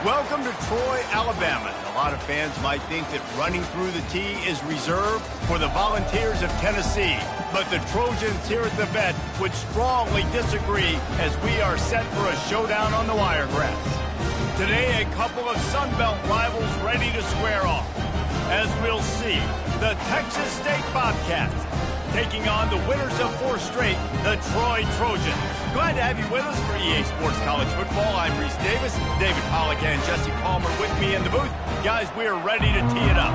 Welcome to Troy, Alabama. A lot of fans might think that running through the tee is reserved for the Volunteers of Tennessee. But the Trojans here at the Vet would strongly disagree as we are set for a showdown on the wiregrass. Today, a couple of Sun Belt rivals ready to square off. As we'll see, the Texas State Bobcats taking on the winners of 4 straight, the Troy Trojans. Glad to have you with us for EA Sports College Football. I'm Reese Davis, David Pollack and Jesse Palmer with me in the booth. Guys, we are ready to tee it up.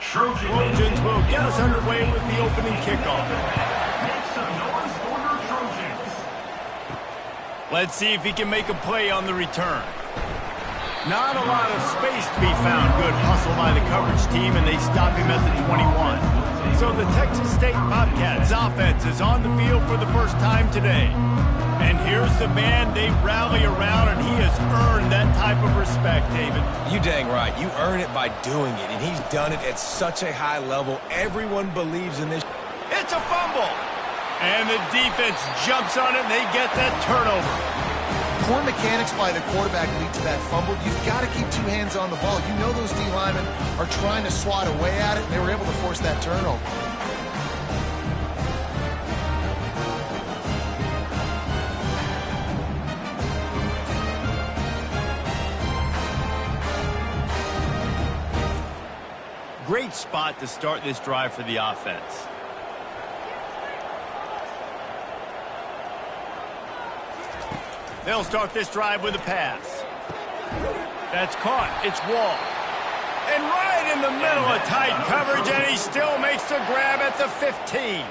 Trojans will get us underway with the opening kickoff. Let's see if he can make a play on the return. Not a lot of space to be found. Good hustle by the coverage team, and they stop him at the 21. So the Texas State Bobcats offense is on the field for the first time today. And here's the man they rally around, and he has earned that type of respect, David. You dang right. You earn it by doing it, and he's done it at such a high level. Everyone believes in this. It's a fumble. And the defense jumps on it, and they get that turnover. Poor mechanics by the quarterback lead to that fumble. You've got to keep 2 hands on the ball. You know those D linemen are trying to swat away at it, and they were able to force that turnover. Great spot to start this drive for the offense. They'll start this drive with a pass. That's caught. It's Wall. And right in the middle of tight coverage, and he still makes the grab at the 15.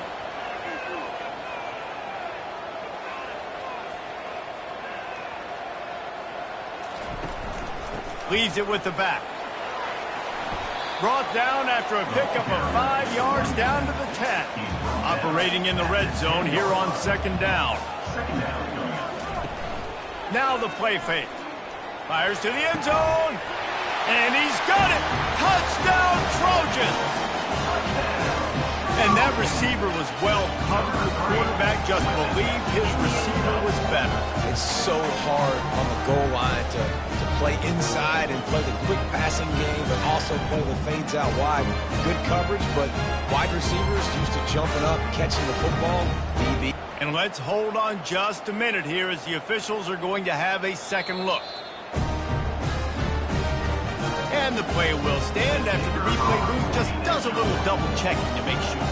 Leaves it with the back. Brought down after a pickup of 5 yards down to the 10. Operating in the red zone here on 2nd down. Now the play fake. Fires to the end zone. And he's got it. Touchdown, Trojans. And that receiver was well covered. The quarterback just believed his receiver was better. It's so hard on the goal line to play inside and play the quick passing game, but also play the fades out wide. Good coverage, but wide receivers used to jumping up, catching the football. DB. And let's hold on just a minute here as the officials are going to have a second look. And the play will stand after the replay booth just does a little double checking to make sure.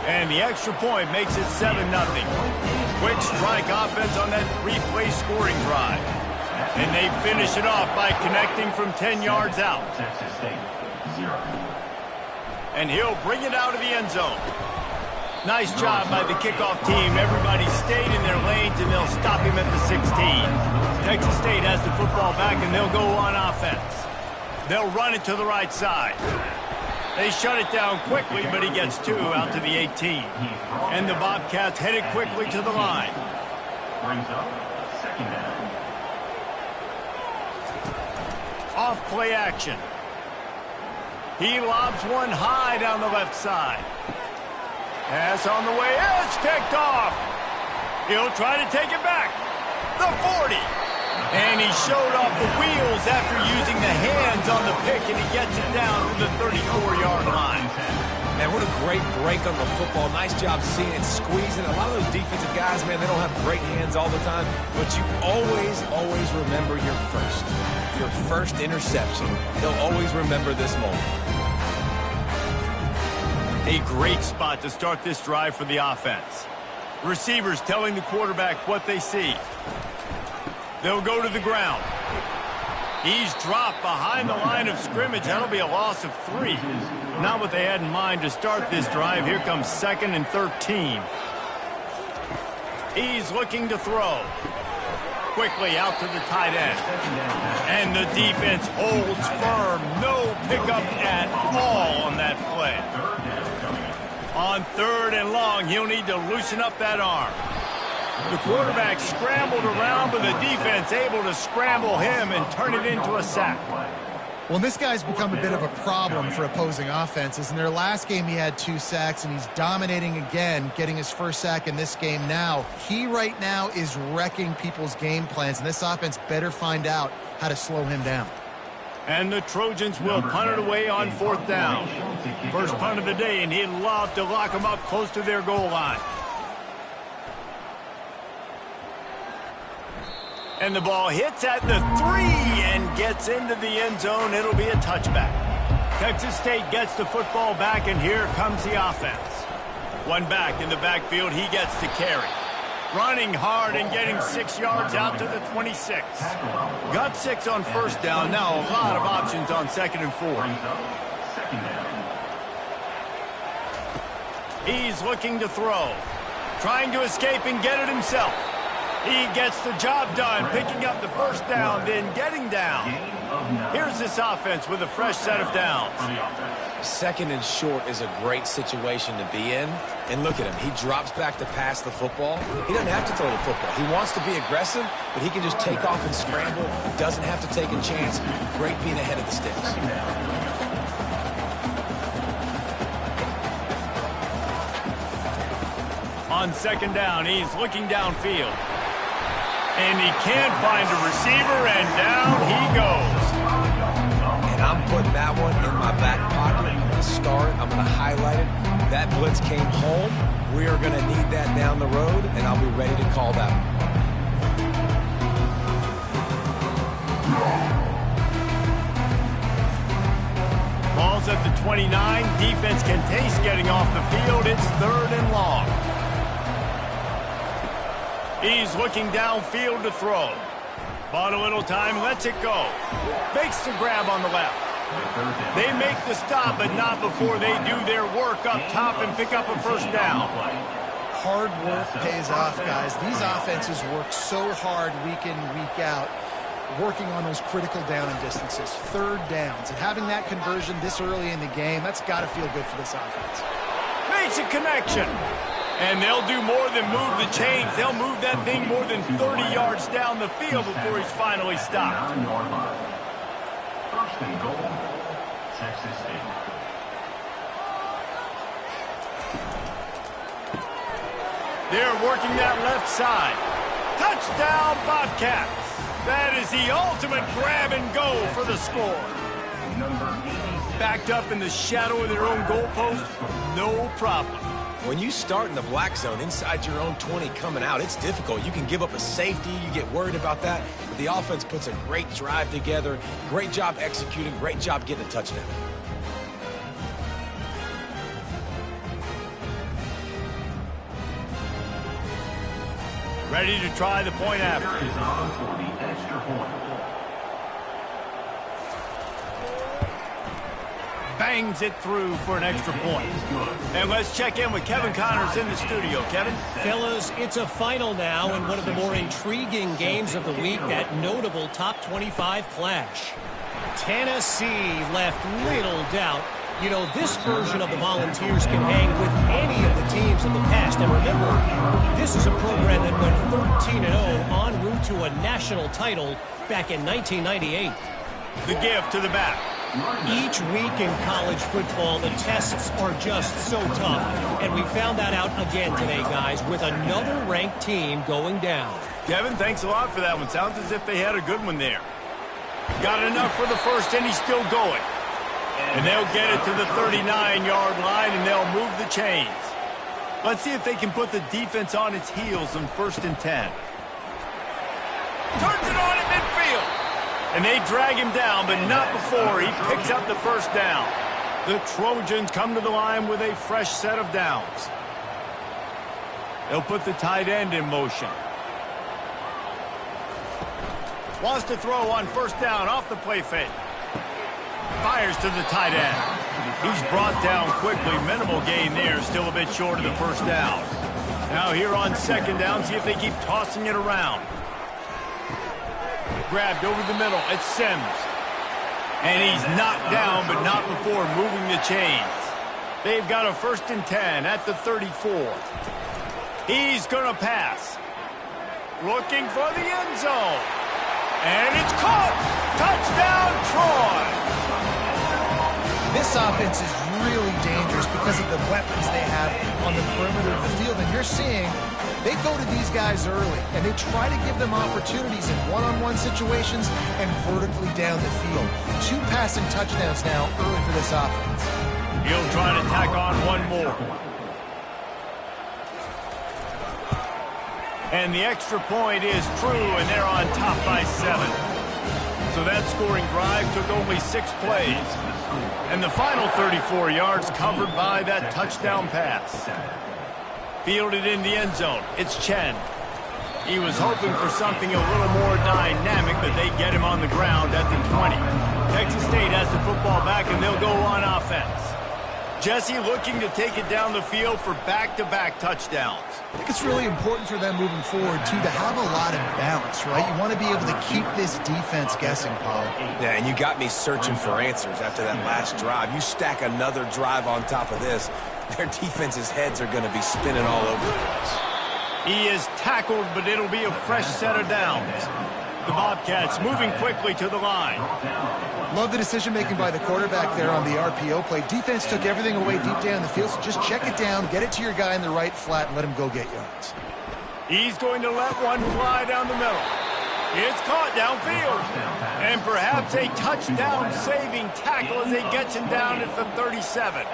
And the extra point makes it 7-0. Quick strike offense on that 3-play scoring drive. And they finish it off by connecting from 10 yards out. And he'll bring it out of the end zone. Nice job by the kickoff team. Everybody stayed in their lanes, and they'll stop him at the 16. Texas State has the football back, and they'll go on offense. They'll run it to the right side. They shut it down quickly, but he gets 2 out to the 18. And the Bobcats headed quickly to the line. Brings up 2nd down. Off play action. He lobs one high down the left side. Pass on the way. It's picked off. He'll try to take it back. The 40. And he showed off the wheels after using the hands on the pick, and he gets it down to the 34-yard line. Man, what a great break on the football. Nice job seeing it, squeezing. A lot of those defensive guys, man, they don't have great hands all the time, but you always remember your first interception. They'll always remember this moment. A great spot to start this drive for the offense. Receivers telling the quarterback what they see. They'll go to the ground. He's dropped behind the line of scrimmage. That'll be a loss of 3. Not what they had in mind to start this drive. Here comes 2nd and 13. He's looking to throw. Quickly out to the tight end. And the defense holds firm. No pickup at all on that play. On 3rd and long, he'll need to loosen up that arm. The quarterback scrambled around, but the defense able to scramble him and turn it into a sack. Well, this guy's become a bit of a problem for opposing offenses. In their last game, he had 2 sacks, and he's dominating again, getting his first sack in this game now. He right now is wrecking people's game plans, and this offense better find out how to slow him down. And the Trojans will punt it away on 4th down. First punt of the day, and he'd love to lock them up close to their goal line. And the ball hits at the 3 and gets into the end zone. It'll be a touchback. Texas State gets the football back, and here comes the offense. One back in the backfield. He gets to carry. Running hard and getting 6 yards out to the 26. Got 6 on first down. Now a lot of options on 2nd and 4. He's looking to throw. Trying to escape and get it himself. He gets the job done, picking up the first down, then getting down. Here's this offense with a fresh set of downs. 2nd and short is a great situation to be in. And look at him. He drops back to pass the football. He doesn't have to throw the football. He wants to be aggressive, but he can just take off and scramble. Doesn't have to take a chance. Great being ahead of the sticks. On 2nd down, he's looking downfield. And he can't find a receiver, and down he goes. And I'm putting that one in my back pocket. I'm going to start. I'm going to highlight it. That blitz came home. We are going to need that down the road, and I'll be ready to call that one. Ball's at the 29. Defense can taste getting off the field. It's 3rd and long. He's looking downfield to throw. Bought a little time, lets it go. Makes the grab on the left. They make the stop, but not before they do their work up top and pick up a first down. Hard work pays off, guys. These offenses work so hard week in, week out, working on those critical down and distances, 3rd downs. And having that conversion this early in the game, that's got to feel good for this offense. Makes a connection. And they'll do more than move the chains. They'll move that thing more than 30 yards down the field before he's finally stopped. First and goal, Texas State. They're working that left side. Touchdown, Bobcats. That is the ultimate grab and go for the score. Backed up in the shadow of their own goalpost, no problem. When you start in the black zone inside your own 20 coming out, it's difficult. You can give up a safety. You get worried about that. But the offense puts a great drive together. Great job executing. Great job getting a touchdown. Ready to try the point after. Is on for the extra point. Bangs it through for an extra point. And let's check in with Kevin Connors in the studio. Kevin? Fellas, it's a final now in one of the more intriguing games of the week, that notable top 25 clash. Tennessee left little doubt. You know, this version of the Volunteers can hang with any of the teams of the past. And remember, this is a program that went 13-0 en route to a national title back in 1998. The give to the back. Each week in college football, the tests are just so tough. And we found that out again today, guys, with another ranked team going down. Kevin, thanks a lot for that one. Sounds as if they had a good one there. Got enough for the first, and he's still going. And they'll get it to the 39-yard line, and they'll move the chains. Let's see if they can put the defense on its heels on 1st and 10. Turns it on at midfield. And they drag him down, but not before he picks up the first down. The Trojans come to the line with a fresh set of downs. They'll put the tight end in motion. Wants to throw on 1st down off the play fake. Fires to the tight end. He's brought down quickly. Minimal gain there. Still a bit short of the first down. Now here on 2nd down, see if they keep tossing it around. Grabbed over the middle. It's Sims. And he's knocked down, but not before moving the chains. They've got a 1st and 10 at the 34. He's going to pass. looking for the end zone. And it's caught. Touchdown, Troy. This offense is really dangerous because of the weapons they have on the perimeter of the field. And you're seeing they go to these guys early, and they try to give them opportunities in one-on-one situations and vertically down the field. 2 passing touchdowns now early for this offense. He'll try to tack on one more. And the extra point is true, and they're on top by 7. So that scoring drive took only 6 plays. And the final 34 yards covered by that touchdown pass. Fielded in the end zone. It's Chen. He was hoping for something a little more dynamic, but they get him on the ground at the 20. Texas State has the football back, and they'll go on offense. Jesse looking to take it down the field for back-to-back touchdowns. I think it's really important for them moving forward, too, to have a lot of balance, right? You want to be able to keep this defense guessing, Paul. Yeah, and you got me searching for answers after that last drive. You stack another drive on top of this, their defense's heads are going to be spinning all over the place. He is tackled, but it'll be a fresh set of downs. The Bobcats moving quickly to the line. Love the decision-making by the quarterback there on the RPO play. Defense took everything away deep down the field, so just check it down, get it to your guy in the right flat, and let him go get yards. He's going to let one fly down the middle. It's caught downfield. And perhaps a touchdown-saving tackle as he gets him down at the 37.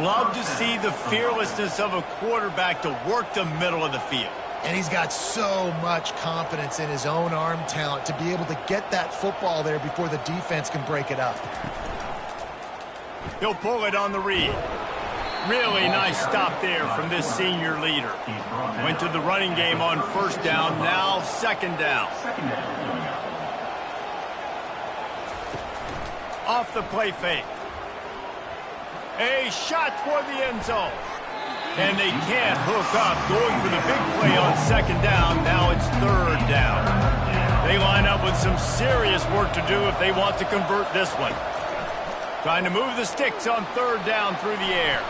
Love to see the fearlessness of a quarterback to work the middle of the field. And he's got so much confidence in his own arm talent to be able to get that football there before the defense can break it up. He'll pull it on the read. Really nice stop there from this senior leader. Went to the running game on first down, now second down. Off the play fake. A shot toward the end zone. And they can't hook up, going for the big play on second down. Now it's third down. They line up with some serious work to do if they want to convert this one. Trying to move the sticks on third down through the air.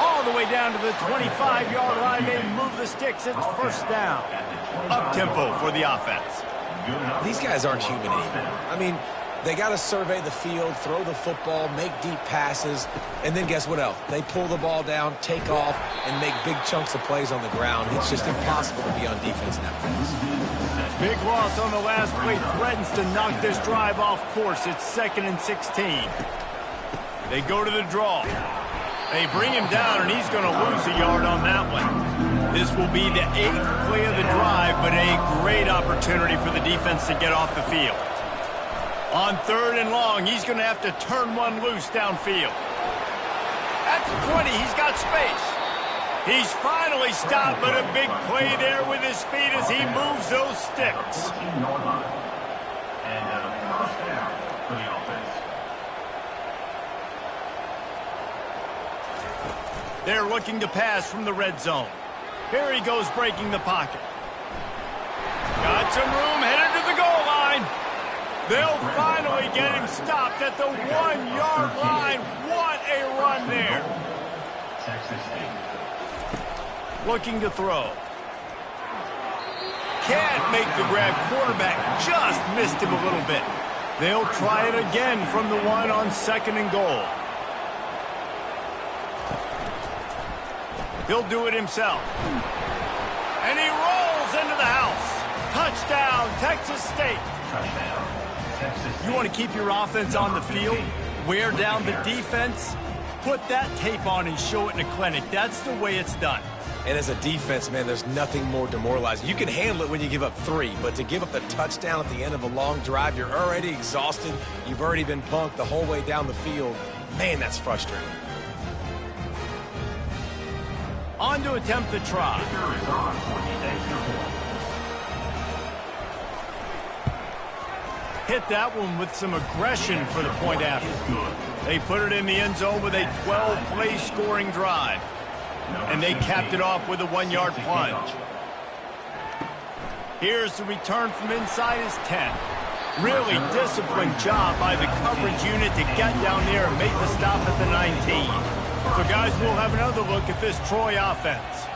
All the way down to the 25-yard line. They move the sticks. It's first down. Up-tempo for the offense. These guys aren't human anymore. I mean, they got to survey the field, throw the football, make deep passes, and then guess what else? They pull the ball down, take off, and make big chunks of plays on the ground. It's just impossible to be on defense nowadays. Big loss on the last play threatens to knock this drive off course. It's 2nd and 16. They go to the draw. They bring him down, and he's going to lose a yard on that one. This will be the 8th play of the drive, but a great opportunity for the defense to get off the field. On third and long, he's going to have to turn one loose downfield. At the 20, he's got space. He's finally stopped, but a big play there with his speed as he moves those sticks. And first down for the offense. They're looking to pass from the red zone. Here he goes breaking the pocket. Got some room, headed to the goal line. They'll finally get him stopped at the 1-yard line. What a run there. Texas State. Looking to throw. Can't make the grab. Quarterback just missed him a little bit. They'll try it again from the 1 on 2nd and goal. He'll do it himself. And he rolls into the house. Touchdown, Texas State. Touchdown. You want to keep your offense on the field, wear down the defense, put that tape on and show it in a clinic. That's the way it's done. And as a defense, man, there's nothing more demoralizing. You can handle it when you give up 3, but to give up the touchdown at the end of a long drive, you're already exhausted. You've already been punked the whole way down the field. Man, that's frustrating. On to attempt the try. Kicker is on for the extra point. Hit that one with some aggression for the point after. They put it in the end zone with a 12-play scoring drive. And they capped it off with a 1-yard plunge. Here's the return from inside his 10. Really disciplined job by the coverage unit to get down there and make the stop at the 19. So, guys, we'll have another look at this Troy offense.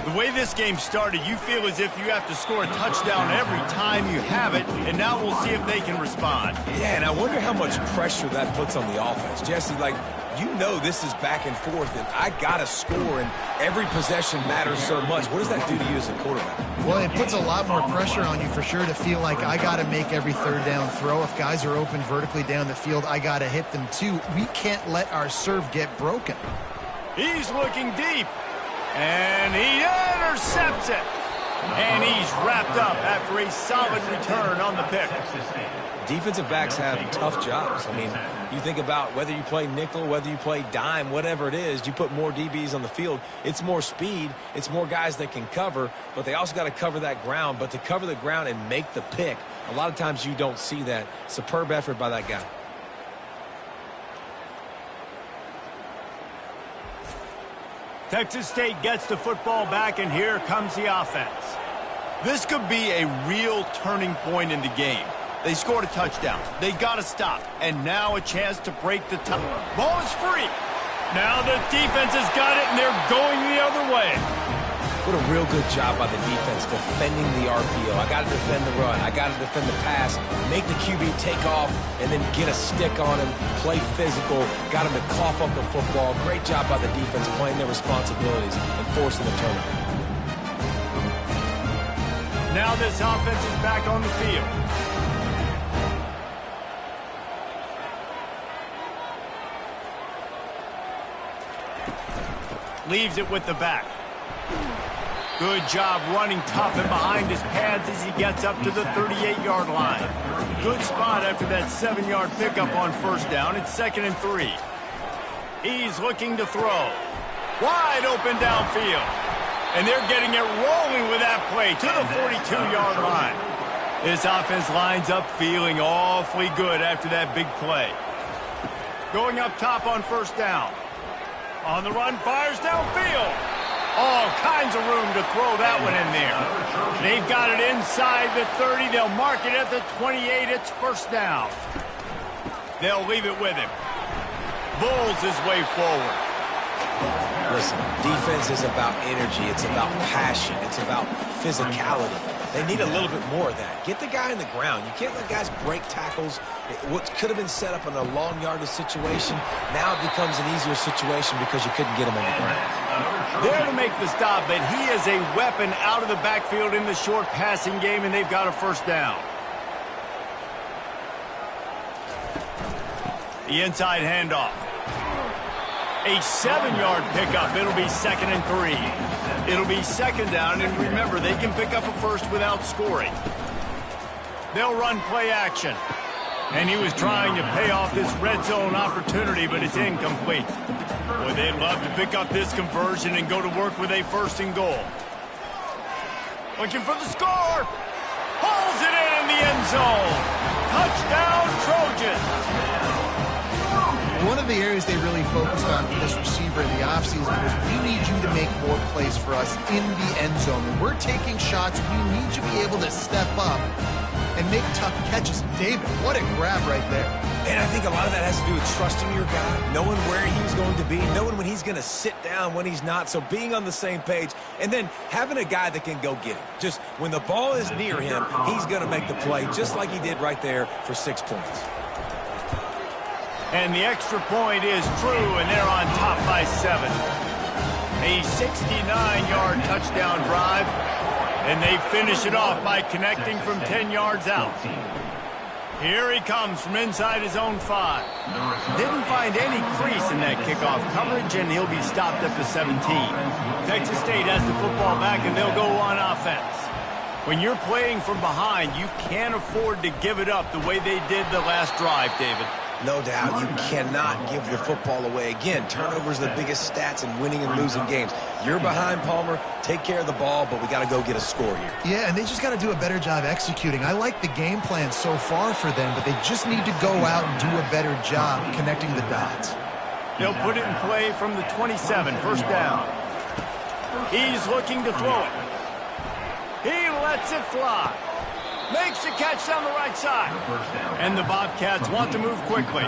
The way this game started, you feel as if you have to score a touchdown every time you have it, and now we'll see if they can respond. Yeah, and I wonder how much pressure that puts on the offense. Jesse, like, you know this is back and forth, and I got to score, and every possession matters so much. What does that do to you as a quarterback? Well, it puts a lot more pressure on you for sure to feel like I got to make every third down throw. If guys are open vertically down the field, I got to hit them too. We can't let our serve get broken. He's looking deep, and he intercepts it. And he's wrapped up after a solid return on the pick. Defensive backs have tough jobs. I mean, you think about whether you play nickel, whether you play dime, whatever it is, you put more DBs on the field. It's more speed. It's more guys that can cover, but they also got to cover that ground. But to cover the ground and make the pick, a lot of times you don't see that. Superb effort by that guy. Texas State gets the football back, and here comes the offense. This could be a real turning point in the game. They scored a touchdown. They got to stop. And now a chance to break the tie. Ball is free. Now the defense has got it, and they're going the other way. What a real good job by the defense defending the RPO. I got to defend the run. I got to defend the pass, make the QB take off, and then get a stick on him, play physical, got him to cough up the football. Great job by the defense playing their responsibilities and forcing the turnover. Now this offense is back on the field. Leaves it with the back. Good job running tough and behind his pads as he gets up to the 38-yard line. Good spot after that 7-yard pickup on first down. It's 2nd and 3. He's looking to throw. Wide open downfield. And they're getting it rolling with that play to the 42-yard line. This offense lines up feeling awfully good after that big play. Going up top on first down. On the run, fires downfield. All kinds of room to throw that one in there. They've got it inside the 30. They'll mark it at the 28. It's first down. They'll leave it with him. Bulls his way forward. Listen, defense is about energy. It's about passion. It's about physicality. They need a little bit more of that. Get the guy in the ground. You can't let guys break tackles. What could have been set up in a long yardage situation, now it becomes an easier situation because you couldn't get him on the ground. There to make the stop, but he is a weapon out of the backfield in the short passing game, and they've got a first down. The inside handoff. A 7-yard pickup. It'll be 2nd and 3. It'll be second down, and remember, they can pick up a first without scoring. They'll run play action. And he was trying to pay off this red zone opportunity, but it's incomplete. Boy, they'd love to pick up this conversion and go to work with a 1st and goal. Looking for the score. Hauls it in the end zone. Touchdown, Trojans. One of the areas they really focused on for this receiver in the offseason was we need you to make more plays for us in the end zone. When we're taking shots, we need you to be able to step up and make tough catches. David, what a grab right there. And I think a lot of that has to do with trusting your guy, knowing where he's going to be, knowing when he's going to sit down, when he's not. So being on the same page, and then having a guy that can go get him. Just when the ball is near him, he's going to make the play, just like he did right there for 6 points. And the extra point is true, and they're on top by 7. A 69-yard touchdown drive, and they finish it off by connecting from 10 yards out. Here he comes from inside his own 5. Didn't find any crease in that kickoff coverage, and he'll be stopped at the 17. Texas State has the football back, and they'll go on offense. When you're playing from behind, you can't afford to give it up the way they did the last drive, David. No doubt, you cannot give the football away. Again, turnovers are the biggest stats in winning and losing games. You're behind, Palmer. Take care of the ball, but we got to go get a score here. Yeah, and they just got to do a better job executing. I like the game plan so far for them, but they just need to go out and do a better job connecting the dots. They'll put it in play from the 27, first down. He's looking to throw it. He lets it fly. Makes the catch down the right side. And the Bobcats want to move quickly.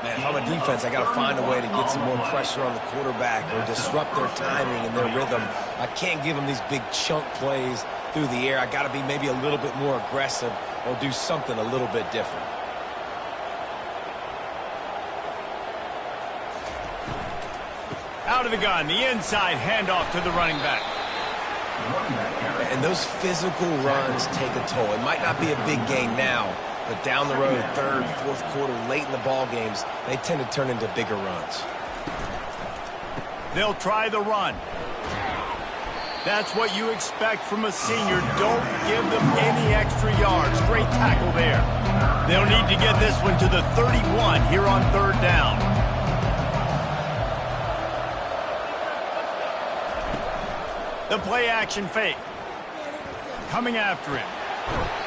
Man, if I'm a defense, I got to find a way to get some more pressure on the quarterback or disrupt their timing and their rhythm. I can't give them these big chunk plays through the air. I got to be maybe a little bit more aggressive or do something a little bit different. Out of the gun, the inside handoff to the running back. And those physical runs take a toll. It might not be a big gain now, but down the road, third, fourth quarter, late in the ball games, they tend to turn into bigger runs. They'll try the run. That's what you expect from a senior. Don't give them any extra yards. Great tackle there. They'll need to get this one to the 31 here on third down. The play action fake. Coming after him.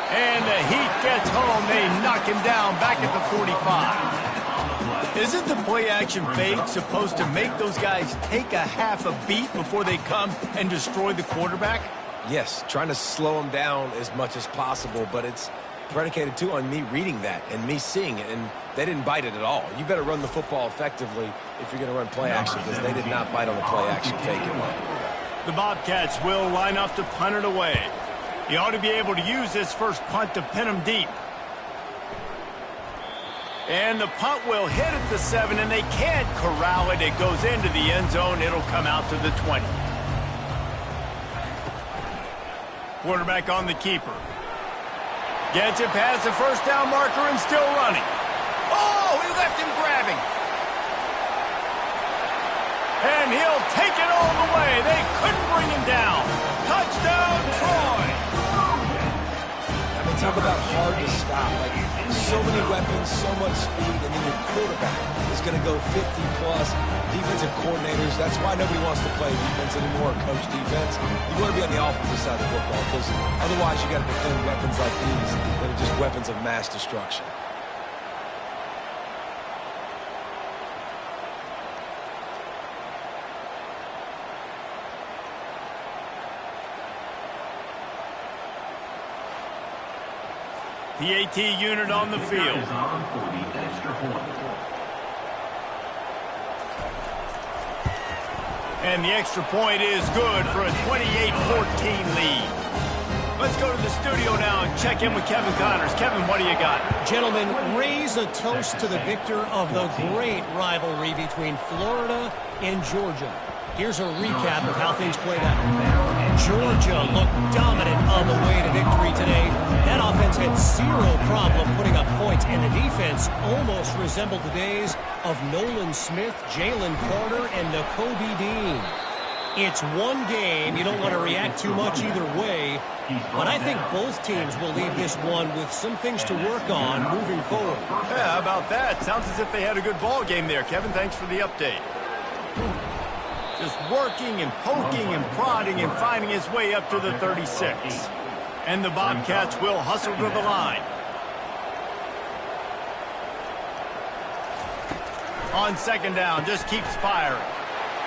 And the heat gets home. They knock him down back at the 45. Isn't the play action fake supposed to make those guys take a half a beat before they come and destroy the quarterback? Yes, trying to slow them down as much as possible, but it's predicated too on me reading that and me seeing it, and they didn't bite it at all. You better run the football effectively if you're going to run play action, because they did not bite on the play action fake at all. The Bobcats will line up to punt it away. He ought to be able to use this first punt to pin him deep. And the punt will hit at the 7, and they can't corral it. It goes into the end zone. It'll come out to the 20. Quarterback on the keeper. Gets it past the first down marker and still running. Oh, he left him grabbing. And he'll take it all the way. They couldn't bring him down. Touchdown, Troy. I mean, talk about hard to stop. Like, so many weapons, so much speed, and then your quarterback is going to go 50-plus. Defensive coordinators, that's why nobody wants to play defense anymore, coach defense. You want to be on the offensive side of the football, because otherwise you got to defend weapons like these that are just weapons of mass destruction. PAT unit on the field. And the extra point is good for a 28-14 lead. Let's go to the studio now and check in with Kevin Connors. Kevin, what do you got? Gentlemen, raise a toast to the victor of the great rivalry between Florida and Georgia. Here's a recap of how things played out. Georgia looked dominant on the way to victory today. That offense had zero problem putting up points, and the defense almost resembled the days of Nolan Smith, Jalen Carter, and Nakobe Dean. It's one game. You don't want to react too much either way, but I think both teams will leave this one with some things to work on moving forward. Yeah, how about that? Sounds as if they had a good ball game there. Kevin, thanks for the update. Just working and poking and prodding and finding his way up to the 36. And the Bobcats will hustle to the line. On second down, just keeps firing.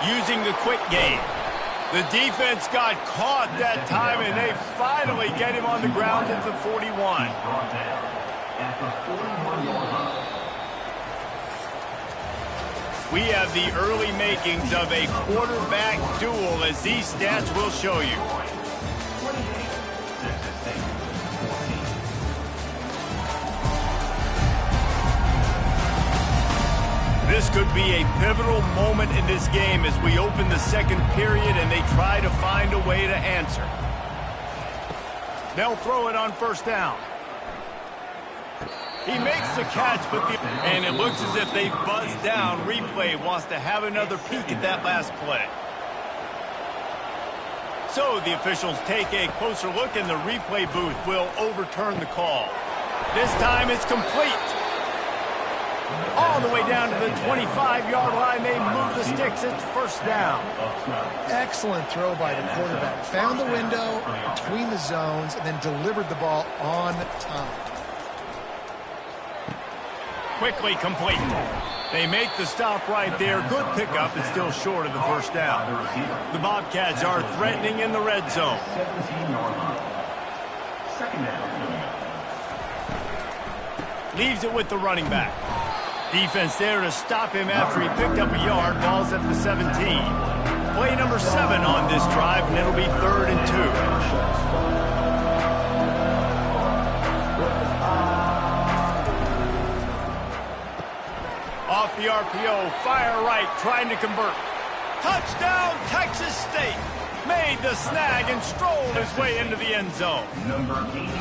Using the quick game. The defense got caught that time, and they finally get him on the ground at the 41. We have the early makings of a quarterback duel, as these stats will show you. This could be a pivotal moment in this game as we open the second period and they try to find a way to answer. They'll throw it on first down. He makes the catch, and it looks as if they've buzzed down. Replay wants to have another peek at that last play. So the officials take a closer look, and the replay booth will overturn the call. This time it's complete. All the way down to the 25-yard line. They move the sticks. It's first down. Excellent throw by the quarterback. Found the window between the zones and then delivered the ball on time. Quickly complete. They make the stop right there. Good pickup. It's still short of the first down. The Bobcats are threatening in the red zone. Leaves it with the running back. Defense there to stop him after he picked up a yard. Ball's at the 17. Play number 7 on this drive, and it'll be 3rd and 2. Off the RPO, fire right, trying to convert. Touchdown, Texas State. Made the snag and strolled his way into the end zone. Number 86.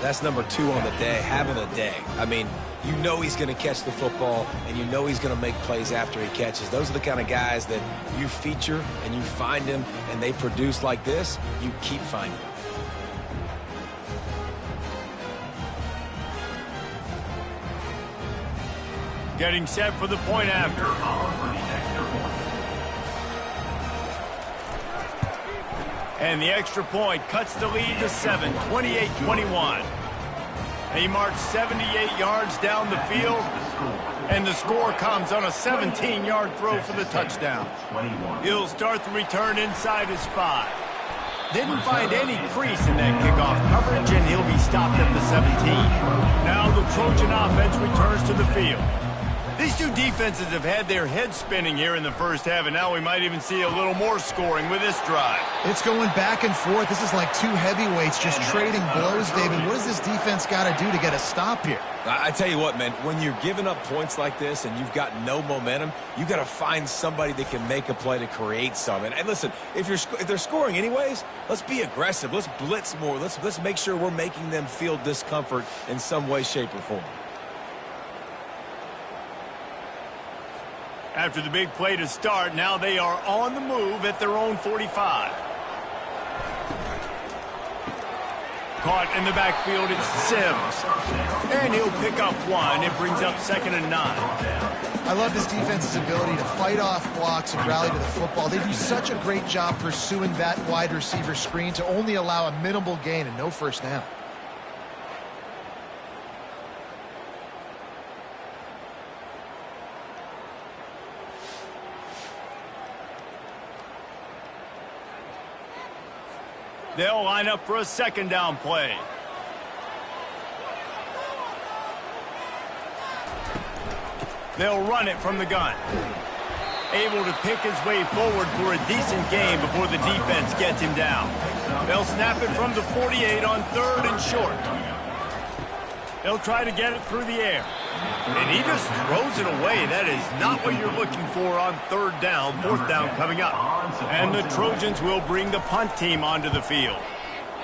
That's number 2 on the day, having a day. I mean, you know he's going to catch the football, and you know he's going to make plays after he catches. Those are the kind of guys that you feature and you find them, and they produce like this. You keep finding them. Getting set for the point after. And the extra point cuts the lead to 7, 28-21. He marched 78 yards down the field, and the score comes on a 17-yard throw for the touchdown. He'll start the return inside his 5. Didn't find any crease in that kickoff coverage, and he'll be stopped at the 17. Now the Trojan offense returns to the field. These two defenses have had their heads spinning here in the first half, and now we might even see a little more scoring with this drive. It's going back and forth. This is like two heavyweights just trading blows, David. What does this defense got to do to get a stop here? I tell you what, man, when you're giving up points like this and you've got no momentum, you got to find somebody that can make a play to create some. And listen, if they're scoring anyways, let's be aggressive. Let's blitz more. Let's make sure we're making them feel discomfort in some way, shape, or form. After the big play to start, now they are on the move at their own 45. Caught in the backfield, it's Sims. And he'll pick up 1. It brings up 2nd and 9. I love this defense's ability to fight off blocks and rally to the football. They do such a great job pursuing that wide receiver screen to only allow a minimal gain and no first down. They'll line up for a 2nd down play. They'll run it from the gun. Able to pick his way forward for a decent gain before the defense gets him down. They'll snap it from the 48 on 3rd and short. They'll try to get it through the air. And he just throws it away. That is not what you're looking for on 3rd down, 4th down coming up. And the Trojans will bring the punt team onto the field.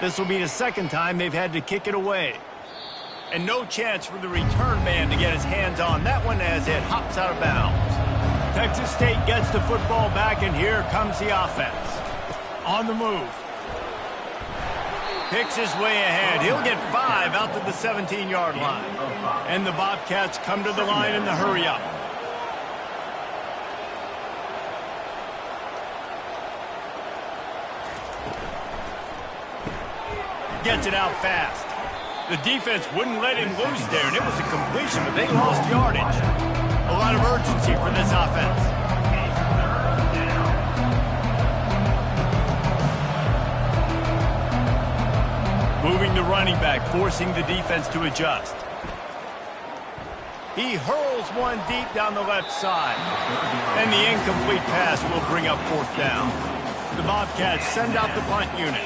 This will be the 2nd time they've had to kick it away. And no chance for the return man to get his hands on that one as it hops out of bounds. Texas State gets the football back, and here comes the offense. On the move. Picks his way ahead. He'll get 5 out to the 17-yard line. And the Bobcats come to the line in the hurry-up. Gets it out fast. The defense wouldn't let him loose there, and it was a completion, but they lost yardage. A lot of urgency for this offense. Moving the running back, forcing the defense to adjust. He hurls one deep down the left side. And the incomplete pass will bring up 4th down. The Bobcats send out the punt unit.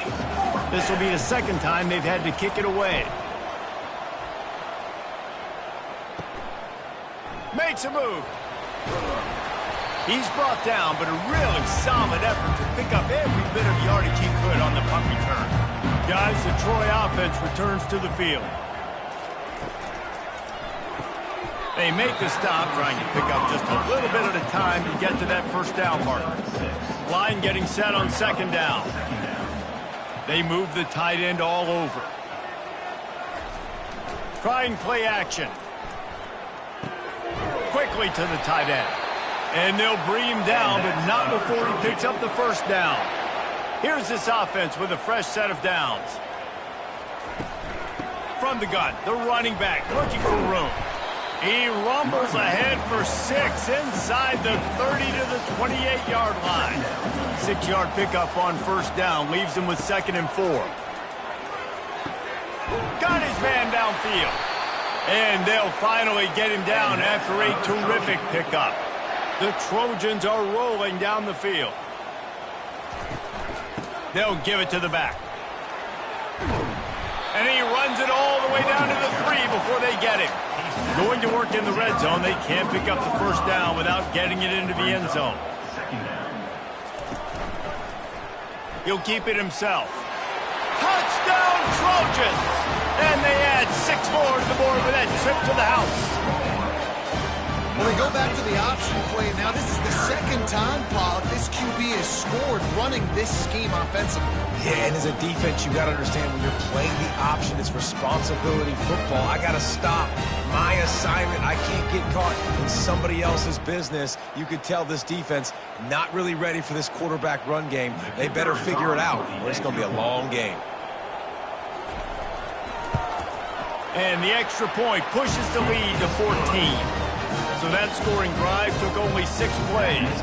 This will be the 2nd time they've had to kick it away. Makes a move. He's brought down, but a really solid effort to pick up every bit of yardage he could on the punt return. Guys, the Troy offense returns to the field. They make the stop, trying to pick up just a little bit at a time to get to that 1st down marker. Line getting set on 2nd down. They move the tight end all over. Try and play action. Quickly to the tight end. And they'll bring him down, but not before he picks up the 1st down. Here's this offense with a fresh set of downs. From the gun, the running back looking for room. He rumbles ahead for 6 inside the 30 to the 28-yard line. 6-yard pickup on 1st down leaves him with 2nd and 4. Got his man downfield. And they'll finally get him down after a terrific pickup. The Trojans are rolling down the field. They'll give it to the back. And he runs it all the way down to the 3 before they get him. Going to work in the red zone, they can't pick up the first down without getting it into the end zone. He'll keep it himself. Touchdown, Trojans! And they add 6 more to the board with that trip to the house. Well, they go back to the option play. Now, this is the second time, Paul, this QB has scored running this scheme offensively. Yeah, and as a defense, you got to understand when you're playing the option, it's responsibility football. I got to stop my assignment. I can't get caught in somebody else's business. You could tell this defense not really ready for this quarterback run game. They better figure it out, or it's going to be a long game. And the extra point pushes the lead to 14. So that scoring drive took only 6 plays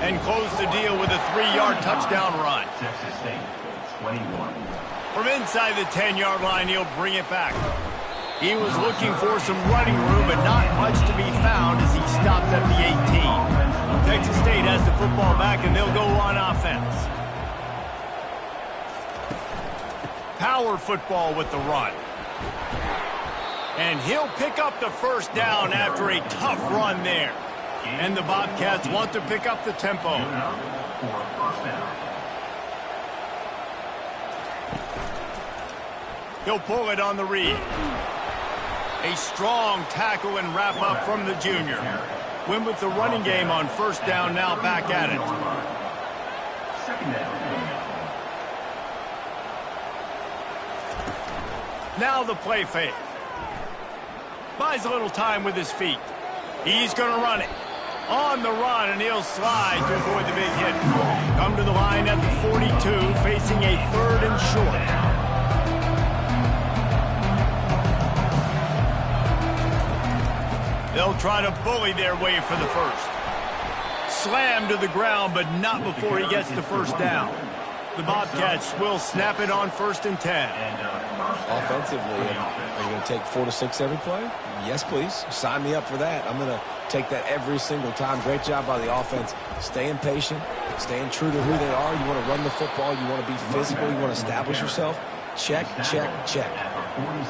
and closed the deal with a 3-yard touchdown run. From inside the 10-yard line, he'll bring it back. He was looking for some running room, but not much to be found as he stopped at the 18. Texas State has the football back, and they'll go on offense. Power football with the run. And he'll pick up the first down after a tough run there. And the Bobcats want to pick up the tempo. He'll pull it on the read. A strong tackle and wrap up from the junior. Win with the running game on first down, now back at it. Now the play fake. Buys a little time with his feet. He's going to run it. On the run, and he'll slide to avoid the big hit. Come to the line at the 42, facing a 3rd and short. They'll try to bully their way for the first. Slam to the ground, but not before he gets the first down. The Bobcats will snap it on 1st and 10. Offensively, are you going to take 4 to 6 every play? Yes, please. Sign me up for that. I'm going to take that every single time. Great job by the offense. Staying patient, staying true to who they are. You want to run the football. You want to be physical. You want to establish yourself. Check, check, check.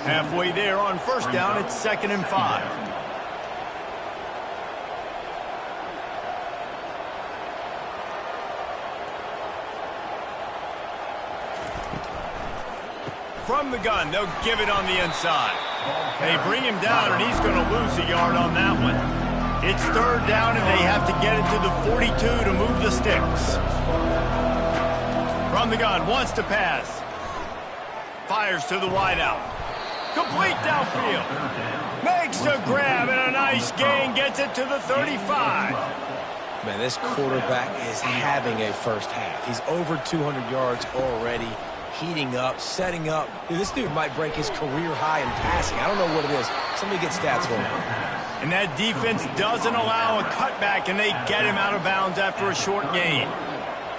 Halfway there on first down, it's 2nd and 5. From the gun, they'll give it on the inside. They bring him down, and he's going to lose a yard on that one. It's 3rd down, and they have to get it to the 42 to move the sticks. From the gun, wants to pass. Fires to the wideout. Complete downfield. Makes the grab, and a nice gain gets it to the 35. Man, this quarterback is having a first half. He's over 200 yards already. Heating up, setting up. Dude, this dude might break his career high in passing. I don't know what it is. Somebody get stats for him. And that defense doesn't allow a cutback, and they get him out of bounds after a short gain.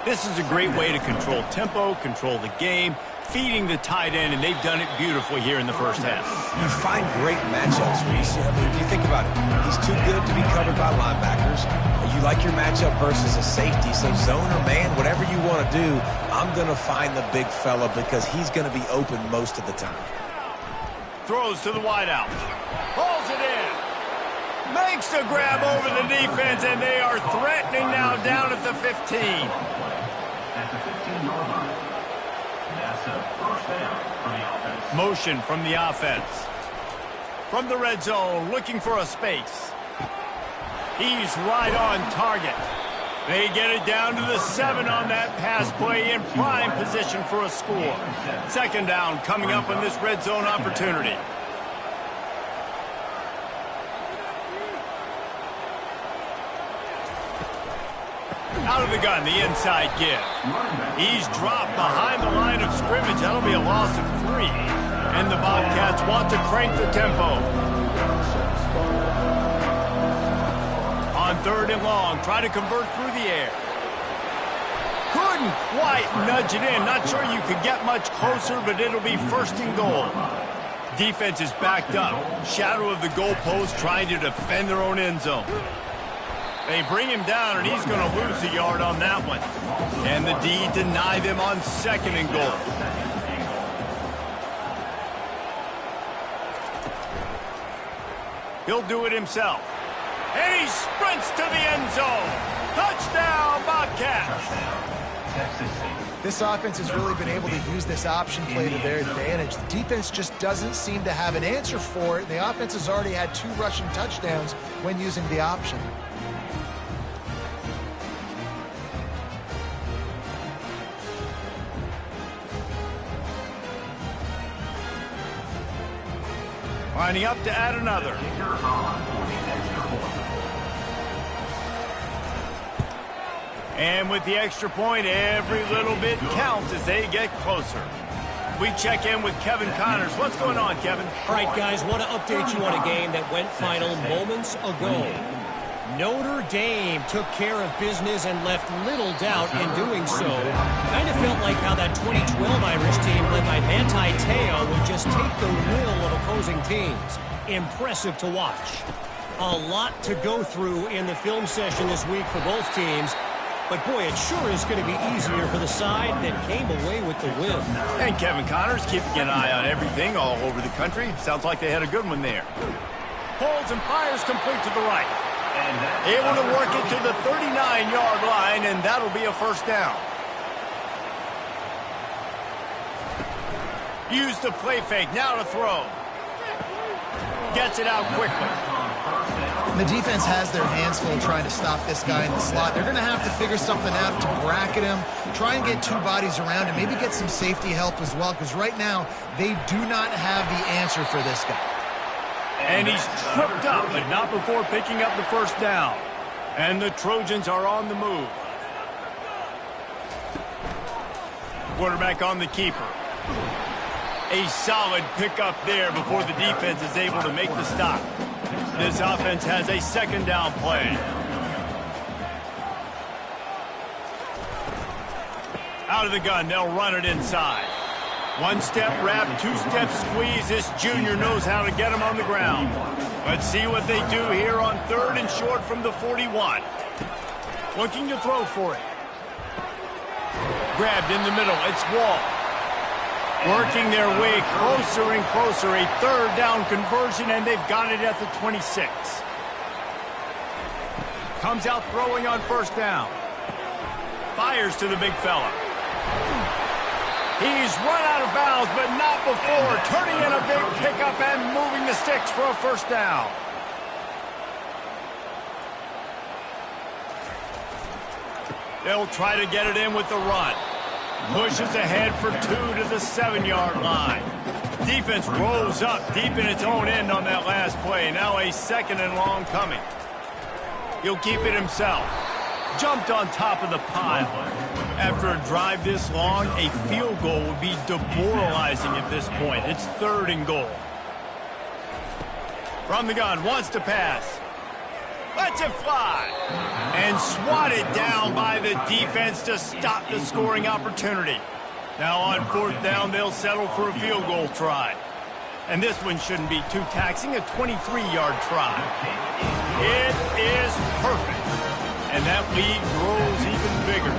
This is a great way to control tempo, control the game, feeding the tight end, and they've done it beautifully here in the first half. You find great matchups, Reese. I mean, you think about it. He's too good to be covered by linebackers. You like your matchup versus a safety, so zone or man, whatever you want to do, I'm going to find the big fella because he's going to be open most of the time. Throws to the wideout. Pulls it in. Makes the grab over the defense, and they are threatening now down at the 15. At the 15-yard line. That's a first down for the offense. Motion from the offense. From the red zone, looking for a space. He's right on target. They get it down to the 7 on that pass play in prime position for a score. 2nd down coming up on this red zone opportunity. Out of the gun, the inside give. He's dropped behind the line of scrimmage. That'll be a loss of 3. And the Bobcats want to crank the tempo. On 3rd and long, try to convert through the air. Couldn't quite nudge it in. Not sure you could get much closer, but it'll be 1st and goal. Defense is backed up. Shadow of the goalpost trying to defend their own end zone. They bring him down, and he's going to lose a yard on that one. And the D deny them on 2nd and goal. He'll do it himself. And he sprints to the end zone. Touchdown, Bobcats. This offense has really been able to use this option play to their advantage. The defense just doesn't seem to have an answer for it. The offense has already had 2 rushing touchdowns when using the option. Lining up to add another. And with the extra point, every little bit counts as they get closer. We check in with Kevin Connors. What's going on, Kevin? All right, guys, want to update you on a game that went final moments ago. Notre Dame took care of business and left little doubt in doing so. Kind of felt like how that 2012 Irish team led by Manti Te'o would just take the will of opposing teams. Impressive to watch. A lot to go through in the film session this week for both teams. But, boy, it sure is going to be easier for the side that came away with the win. And Kevin Connors keeping an eye on everything all over the country. Sounds like they had a good one there. Holds and fires complete to the right. Able to work it to the 39-yard line, and that'll be a first down. Use the play fake. Now to throw. Gets it out quickly. The defense has their hands full trying to stop this guy in the slot. They're going to have to figure something out to bracket him, try and get 2 bodies around him, maybe get some safety help as well, because right now they do not have the answer for this guy. And he's tripped up, but not before picking up the first down. And the Trojans are on the move. Quarterback on the keeper. A solid pickup there before the defense is able to make the stop. This offense has a 2nd down play. Out of the gun, they'll run it inside. 1-step wrap, 2-step squeeze. This junior knows how to get him on the ground. Let's see what they do here on 3rd and short from the 41. Looking to throw for it. Grabbed in the middle. It's Wall. Working their way closer and closer. A 3rd down conversion, and they've got it at the 26. Comes out throwing on 1st down. Fires to the big fella. He's run out of bounds, but not before turning in a big pickup and moving the sticks for a first down. They'll try to get it in with the run. Pushes ahead for 2 to the 7-yard line. Defense rolls up deep in its own end on that last play. Now a 2nd and long coming. He'll keep it himself. Jumped on top of the pile. After a drive this long, a field goal would be demoralizing at this point. It's 3rd and goal. From the gun, wants to pass. Lets it fly. And swatted down by the defense to stop the scoring opportunity. Now on 4th down, they'll settle for a field goal try. And this one shouldn't be too taxing, a 23-yard try. It is perfect. And that lead grows even bigger.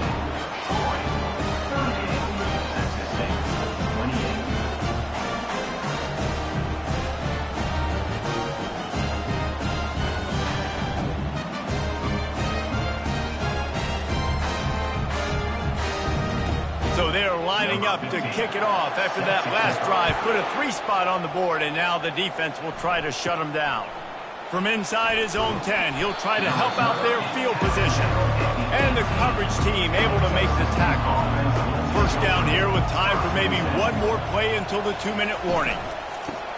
So they're lining up to kick it off after that last drive. Put a 3 spot on the board, and now the defense will try to shut them down. From inside his own 10, he'll try to help out their field position. And the coverage team able to make the tackle. First down here with time for maybe one more play until the 2-minute warning.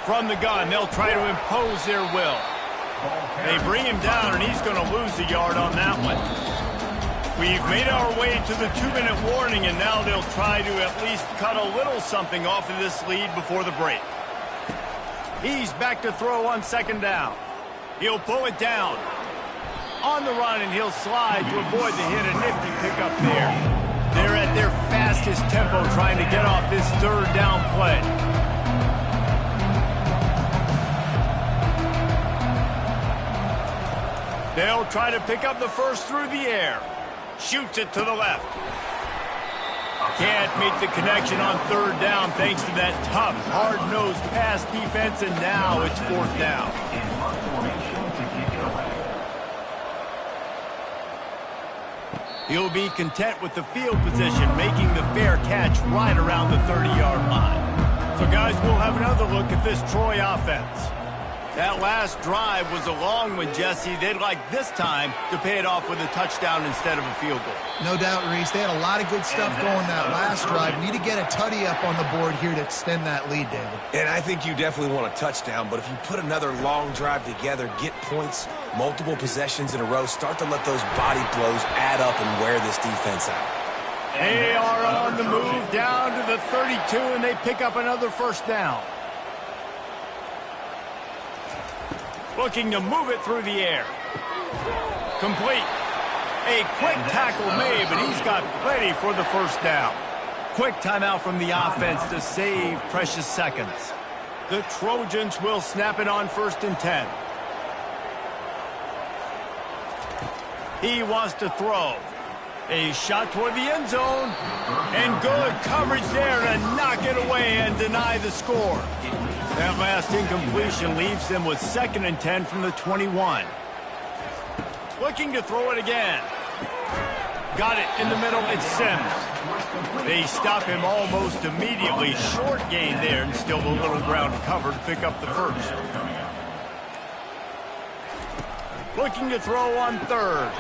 From the gun, they'll try to impose their will. They bring him down, and he's going to lose a yard on that one. We've made our way to the 2-minute warning, and now they'll try to at least cut a little something off of this lead before the break. He's back to throw on 2nd down. He'll pull it down. On the run, and he'll slide to avoid the hit. A nifty pickup there. They're at their fastest tempo trying to get off this 3rd down play. They'll try to pick up the first through the air. Shoots it to the left. Can't make the connection on third down thanks to that tough, hard-nosed pass defense, and now it's fourth down. He'll be content with the field position, making the fair catch right around the 30-yard line. So, guys, we'll have another look at this Troy offense. That last drive was a long one, Jesse. They'd like this time to pay it off with a touchdown instead of a field goal. No doubt, Reese. They had a lot of good stuff going that last drive. Need to get a tutty up on the board here to extend that lead, David. And I think you definitely want a touchdown, but if you put another long drive together, get points, multiple possessions in a row, start to let those body blows add up and wear this defense out. They are on the move down to the 32, and they pick up another first down. Looking to move it through the air. Complete. A quick tackle made, but he's got plenty for the first down. Quick timeout from the offense to save precious seconds. The Trojans will snap it on 1st and 10. He wants to throw. A shot toward the end zone. And good coverage there to knock it away and deny the score. That last incompletion leaves them with 2nd and 10 from the 21. Looking to throw it again. Got it in the middle. It's Sims. They stop him almost immediately. Short gain there, and still a little ground to cover to pick up the first. Looking to throw on 3rd.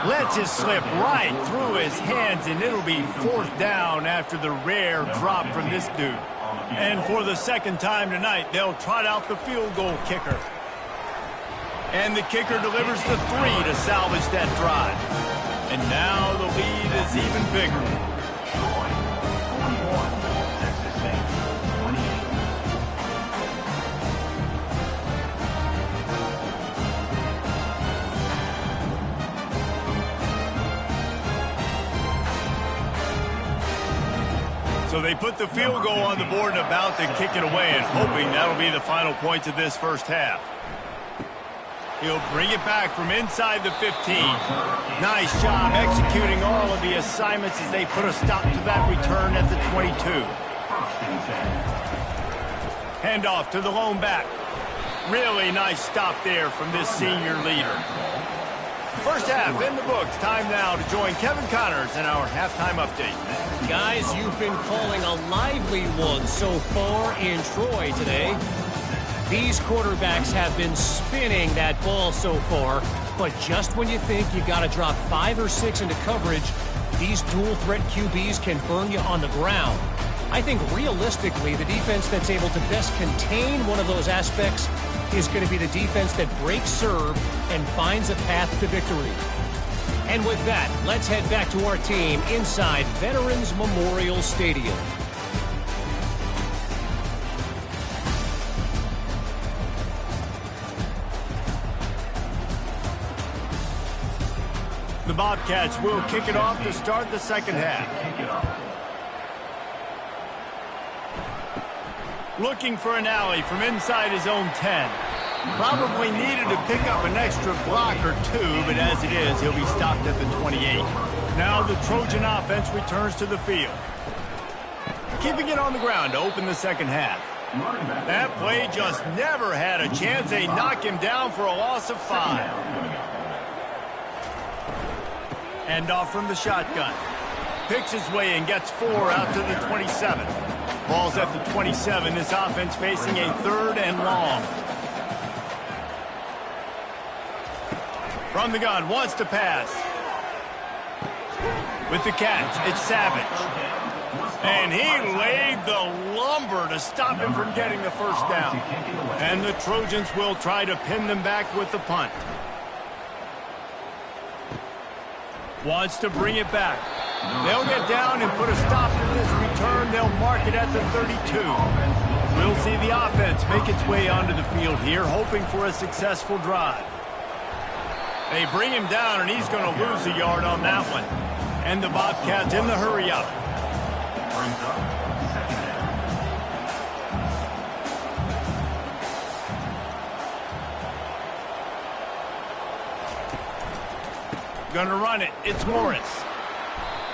Lets it slip right through his hands, and it'll be 4th down after the rare drop from this dude. And for the 2nd time tonight, they'll trot out the field goal kicker. And the kicker delivers the 3 to salvage that drive. And now the lead is even bigger. So they put the field goal on the board and about to kick it away, and hoping that'll be the final points of this first half. He'll bring it back from inside the 15. Nice job executing all of the assignments as they put a stop to that return at the 22. Handoff to the lone back. Really nice stop there from this senior leader. First half in the books. Time now to join Kevin Connors in our halftime update. Guys, you've been calling a lively one so far in Troy today. These quarterbacks have been spinning that ball so far, but just when you think you got to drop 5 or 6 into coverage, these dual threat QBs can burn you on the ground. I think realistically, the defense that's able to best contain one of those aspects is going to be the defense that breaks serve and finds a path to victory. And with that, let's head back to our team inside Veterans Memorial Stadium. The Bobcats will kick it off to start the second half. Looking for an alley from inside his own 10. Probably needed to pick up an extra block or 2, but as it is, he'll be stopped at the 28. Now the Trojan offense returns to the field. Keeping it on the ground to open the second half. That play just never had a chance. They knock him down for a loss of 5. Hand off from the shotgun. Picks his way and gets 4 out to the 27. Ball's at the 27. This offense facing a 3rd and long. From the gun, wants to pass. With the catch, it's Savage. And he laid the lumber to stop him from getting the first down. And the Trojans will try to pin them back with the punt. Wants to bring it back. They'll get down and put a stop to this return. They'll mark it at the 32. We'll see the offense make its way onto the field here, hoping for a successful drive. They bring him down, and he's going to lose a yard on that one. And the Bobcats in the hurry-up. Gonna run it. It's Morris.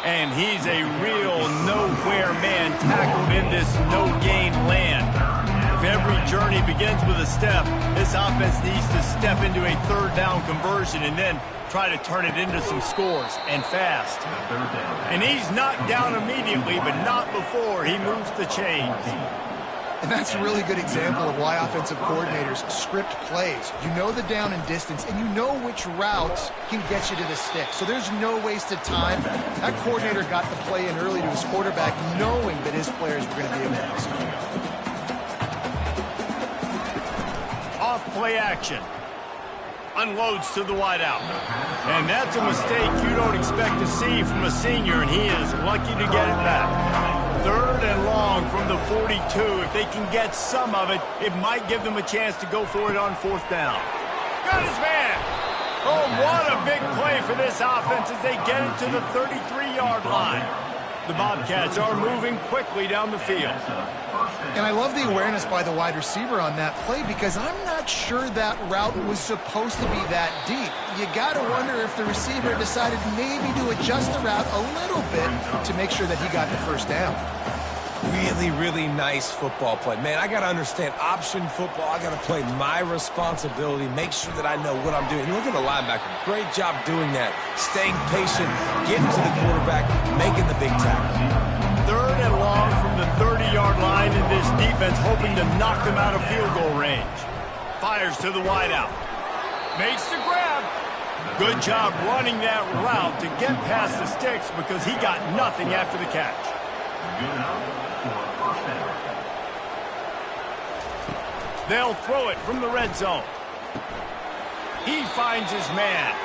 And he's a real nowhere man tackled in this no-gain land. If every journey begins with a step, this offense needs to step into a third down conversion and then try to turn it into some scores, and fast. And he's knocked down immediately, but not before he moves the chains. And that's a really good example of why offensive coordinators script plays. You know the down and distance, and you know which routes can get you to the stick. So there's no wasted time. That coordinator got the play in early to his quarterback, knowing that his players were going to be able to execute. Off play action. Unloads to the wideout. And that's a mistake you don't expect to see from a senior, and he is lucky to get it back. 3rd and long from the 42. If they can get some of it, it might give them a chance to go for it on 4th down. Got his man. Oh, what a big play for this offense as they get it to the 33-yard line. The Bobcats are moving quickly down the field. And I love the awareness by the wide receiver on that play because I'm not sure that route was supposed to be that deep. You got to wonder if the receiver decided maybe to adjust the route a little bit to make sure that he got the first down. Really, really nice football play. Man, I got to understand option football. I got to play my responsibility, make sure that I know what I'm doing. Look at the linebacker. Great job doing that. Staying patient, getting to the quarterback, making the big tackle. 3rd and long from the 30-yard line, and this defense hoping to knock them out of field goal range. Fires to the wideout. Makes the grab. Good job running that route to get past the sticks because he got nothing after the catch. They'll throw it from the red zone. He finds his man.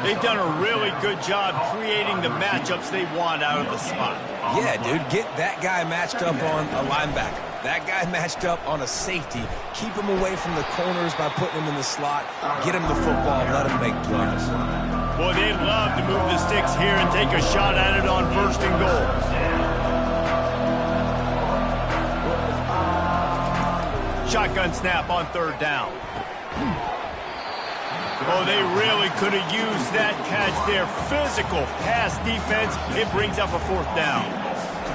They've done a really good job creating the matchups they want out of the slot. Yeah, dude, get that guy matched up on a linebacker. That guy matched up on a safety. Keep him away from the corners by putting him in the slot. Get him the football, let him make plays. Boy, they'd love to move the sticks here and take a shot at it on 1st and goal. Shotgun snap on 3rd down. Oh, they really could have used that catch there. Physical pass defense. It brings up a 4th down.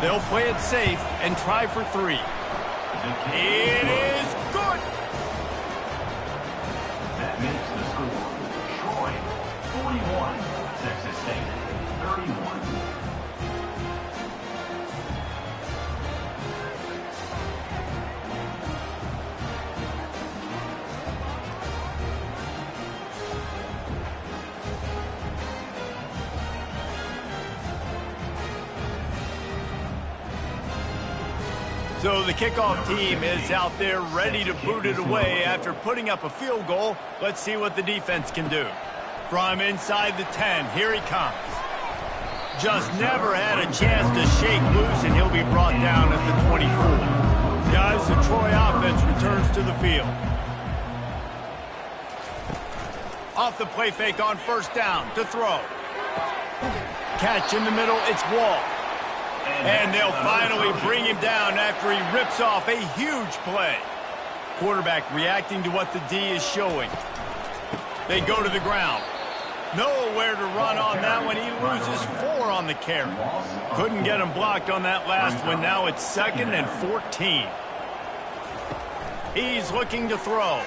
They'll play it safe and try for 3. It is good. That makes the score. Troy, 41. Texas State, 31. So the kickoff team is out there ready to boot it away after putting up a field goal. Let's see what the defense can do. From inside the 10, here he comes. Just never had a chance to shake loose, and he'll be brought down at the 24. Guys, the Troy offense returns to the field. Off the play fake on 1st down to throw. Catch in the middle, it's Wall. And they'll finally bring him down after he rips off a huge play. Quarterback reacting to what the D is showing. They go to the ground. Nowhere to run on that one. He loses 4 on the carry. Couldn't get him blocked on that last one. Now it's 2nd and 14. He's looking to throw.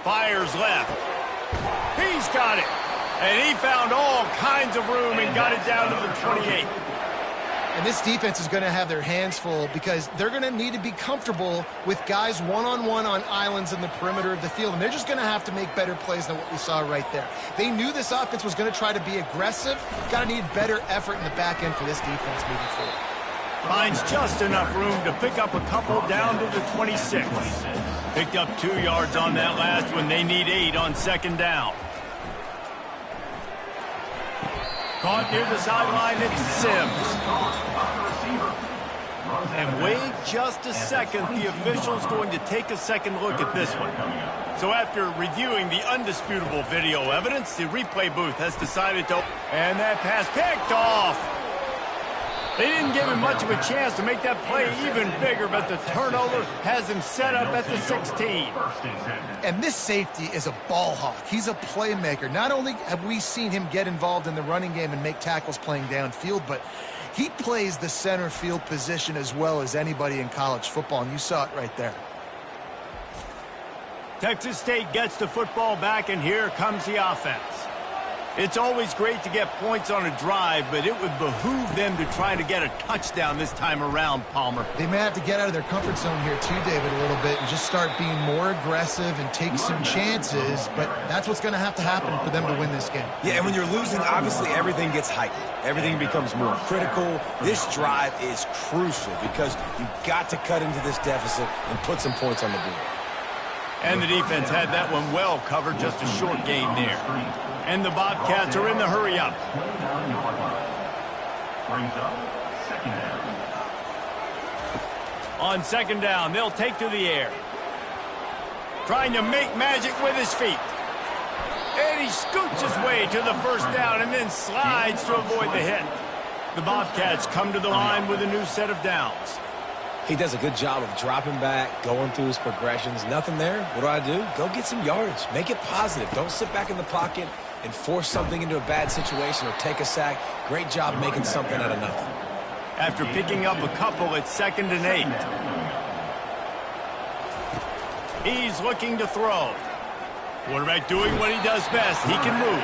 Fires left. He's got it. And he found all kinds of room and got it down to the 28. And this defense is going to have their hands full because they're going to need to be comfortable with guys one-on-one on islands in the perimeter of the field. And they're just going to have to make better plays than what we saw right there. They knew this offense was going to try to be aggressive. Got to need better effort in the back end for this defense moving forward. Finds just enough room to pick up a couple down to the 26. Picked up 2 yards on that last one. They need 8 on 2nd down. Caught near the sideline, it's Sims. And wait just a second, the official's going to take a second look at this one. So after reviewing the undisputable video evidence, the replay booth has decided to... And that pass picked off. They didn't give him much of a chance to make that play even bigger, but the turnover has him set up at the 16. And this safety is a ball hawk. He's a playmaker. Not only have we seen him get involved in the running game and make tackles playing downfield, but he plays the center field position as well as anybody in college football, and you saw it right there. Texas State gets the football back, and here comes the offense. It's always great to get points on a drive, but it would behoove them to try to get a touchdown this time around, Palmer. They may have to get out of their comfort zone here too, David, a little bit and just start being more aggressive and take some chances, but that's what's going to have to happen for them to win this game. Yeah, and when you're losing, obviously everything gets heightened. Everything becomes more critical. This drive is crucial because you've got to cut into this deficit and put some points on the board. And the defense had that one well covered, just a short gain there. And the Bobcats are in the hurry-up. On second down, they'll take to the air. Trying to make magic with his feet. And he scoots his way to the first down and then slides to avoid the hit. The Bobcats come to the line with a new set of downs. He does a good job of dropping back, going through his progressions. Nothing there. What do? Go get some yardage. Make it positive. Don't sit back in the pocket and force something into a bad situation or take a sack. Great job making something out of nothing. After picking up a couple, it's 2nd and 8. He's looking to throw. Quarterback doing what he does best. He can move.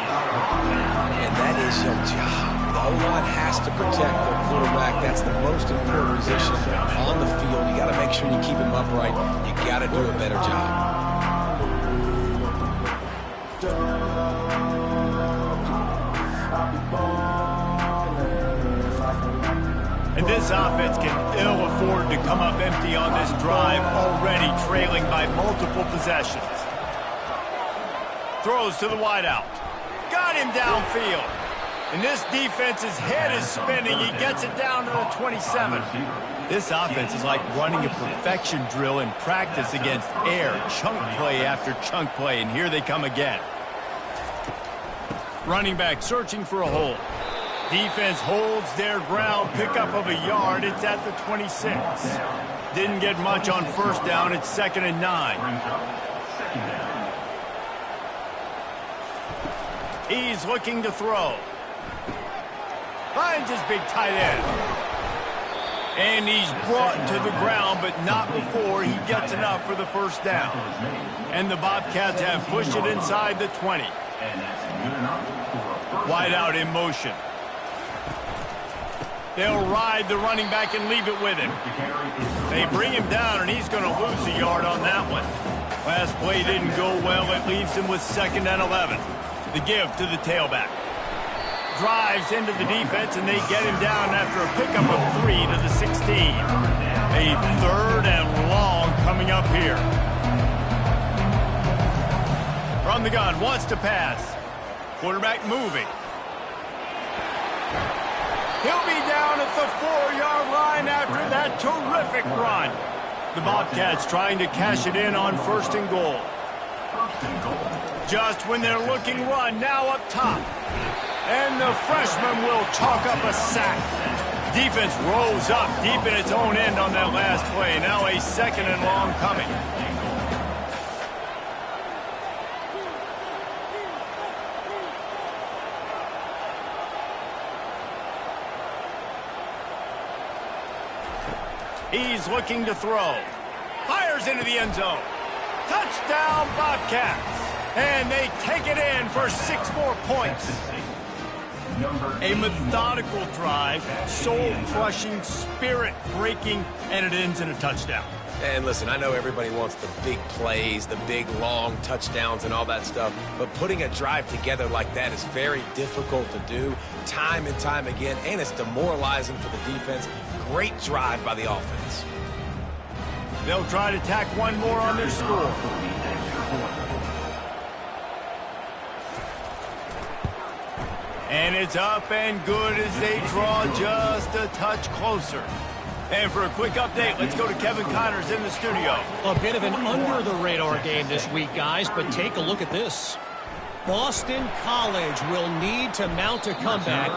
And that is your job. The O-line has to protect their quarterback. That's the most important position on the field. You got to make sure you keep him upright. You got to do a better job. And this offense can ill afford to come up empty on this drive, already trailing by multiple possessions. Throws to the wideout. Got him downfield. And this defense's head is spinning. He gets it down to the 27. This offense is like running a perfection drill in practice against air. Chunk play after chunk play, and here they come again. Running back searching for a hole. Defense holds their ground, pickup of a yard. It's at the 26. Didn't get much on first down. It's 2nd and 9. He's looking to throw. Finds his big tight end. And he's brought to the ground, but not before he gets enough for the first down. And the Bobcats have pushed it inside the 20. Wide out in motion. They'll ride the running back and leave it with him. They bring him down, and he's going to lose a yard on that one. Last play didn't go well. It leaves him with 2nd and 11. The give to the tailback. Drives into the defense, and they get him down after a pickup of 3 to the 16. A 3rd and long coming up here. From the gun, wants to pass. Quarterback moving. He'll be down at the 4-yard line after that terrific run. The Bobcats trying to cash it in on 1st and goal. Just when they're looking run, now up top. And the freshman will chalk up a sack. Defense rose up deep in its own end on that last play. Now a 2nd and long coming. He's looking to throw. Fires into the end zone. Touchdown, Bobcats. And they take it in for 6 more points. A methodical drive, soul-crushing, spirit-breaking, and it ends in a touchdown. And listen, I know everybody wants the big plays, the big, long touchdowns and all that stuff, but putting a drive together like that is very difficult to do time and time again, and it's demoralizing for the defense. Great drive by the offense. They'll try to tack one more on their score. And it's up and good as they draw just a touch closer. And for a quick update, let's go to Kevin Connors in the studio. A bit of an under-the-radar game this week, guys, but take a look at this. Boston College will need to mount a comeback,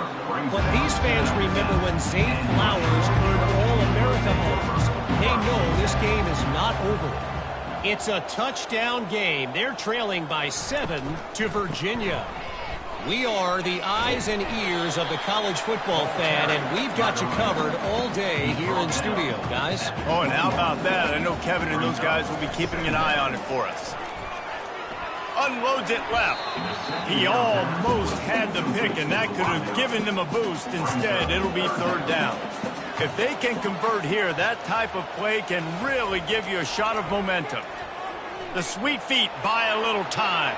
but these fans remember when Zay Flowers earned All-America honors. They know this game is not over. It's a touchdown game. They're trailing by 7 to Virginia. We are the eyes and ears of the college football fan, and we've got you covered all day here in studio, guys. Oh, and how about that? I know Kevin and those guys will be keeping an eye on it for us. Unloads it left. He almost had the pick, and that could have given them a boost. Instead, it'll be third down. If they can convert here, that type of play can really give you a shot of momentum. The sweet feet buy a little time.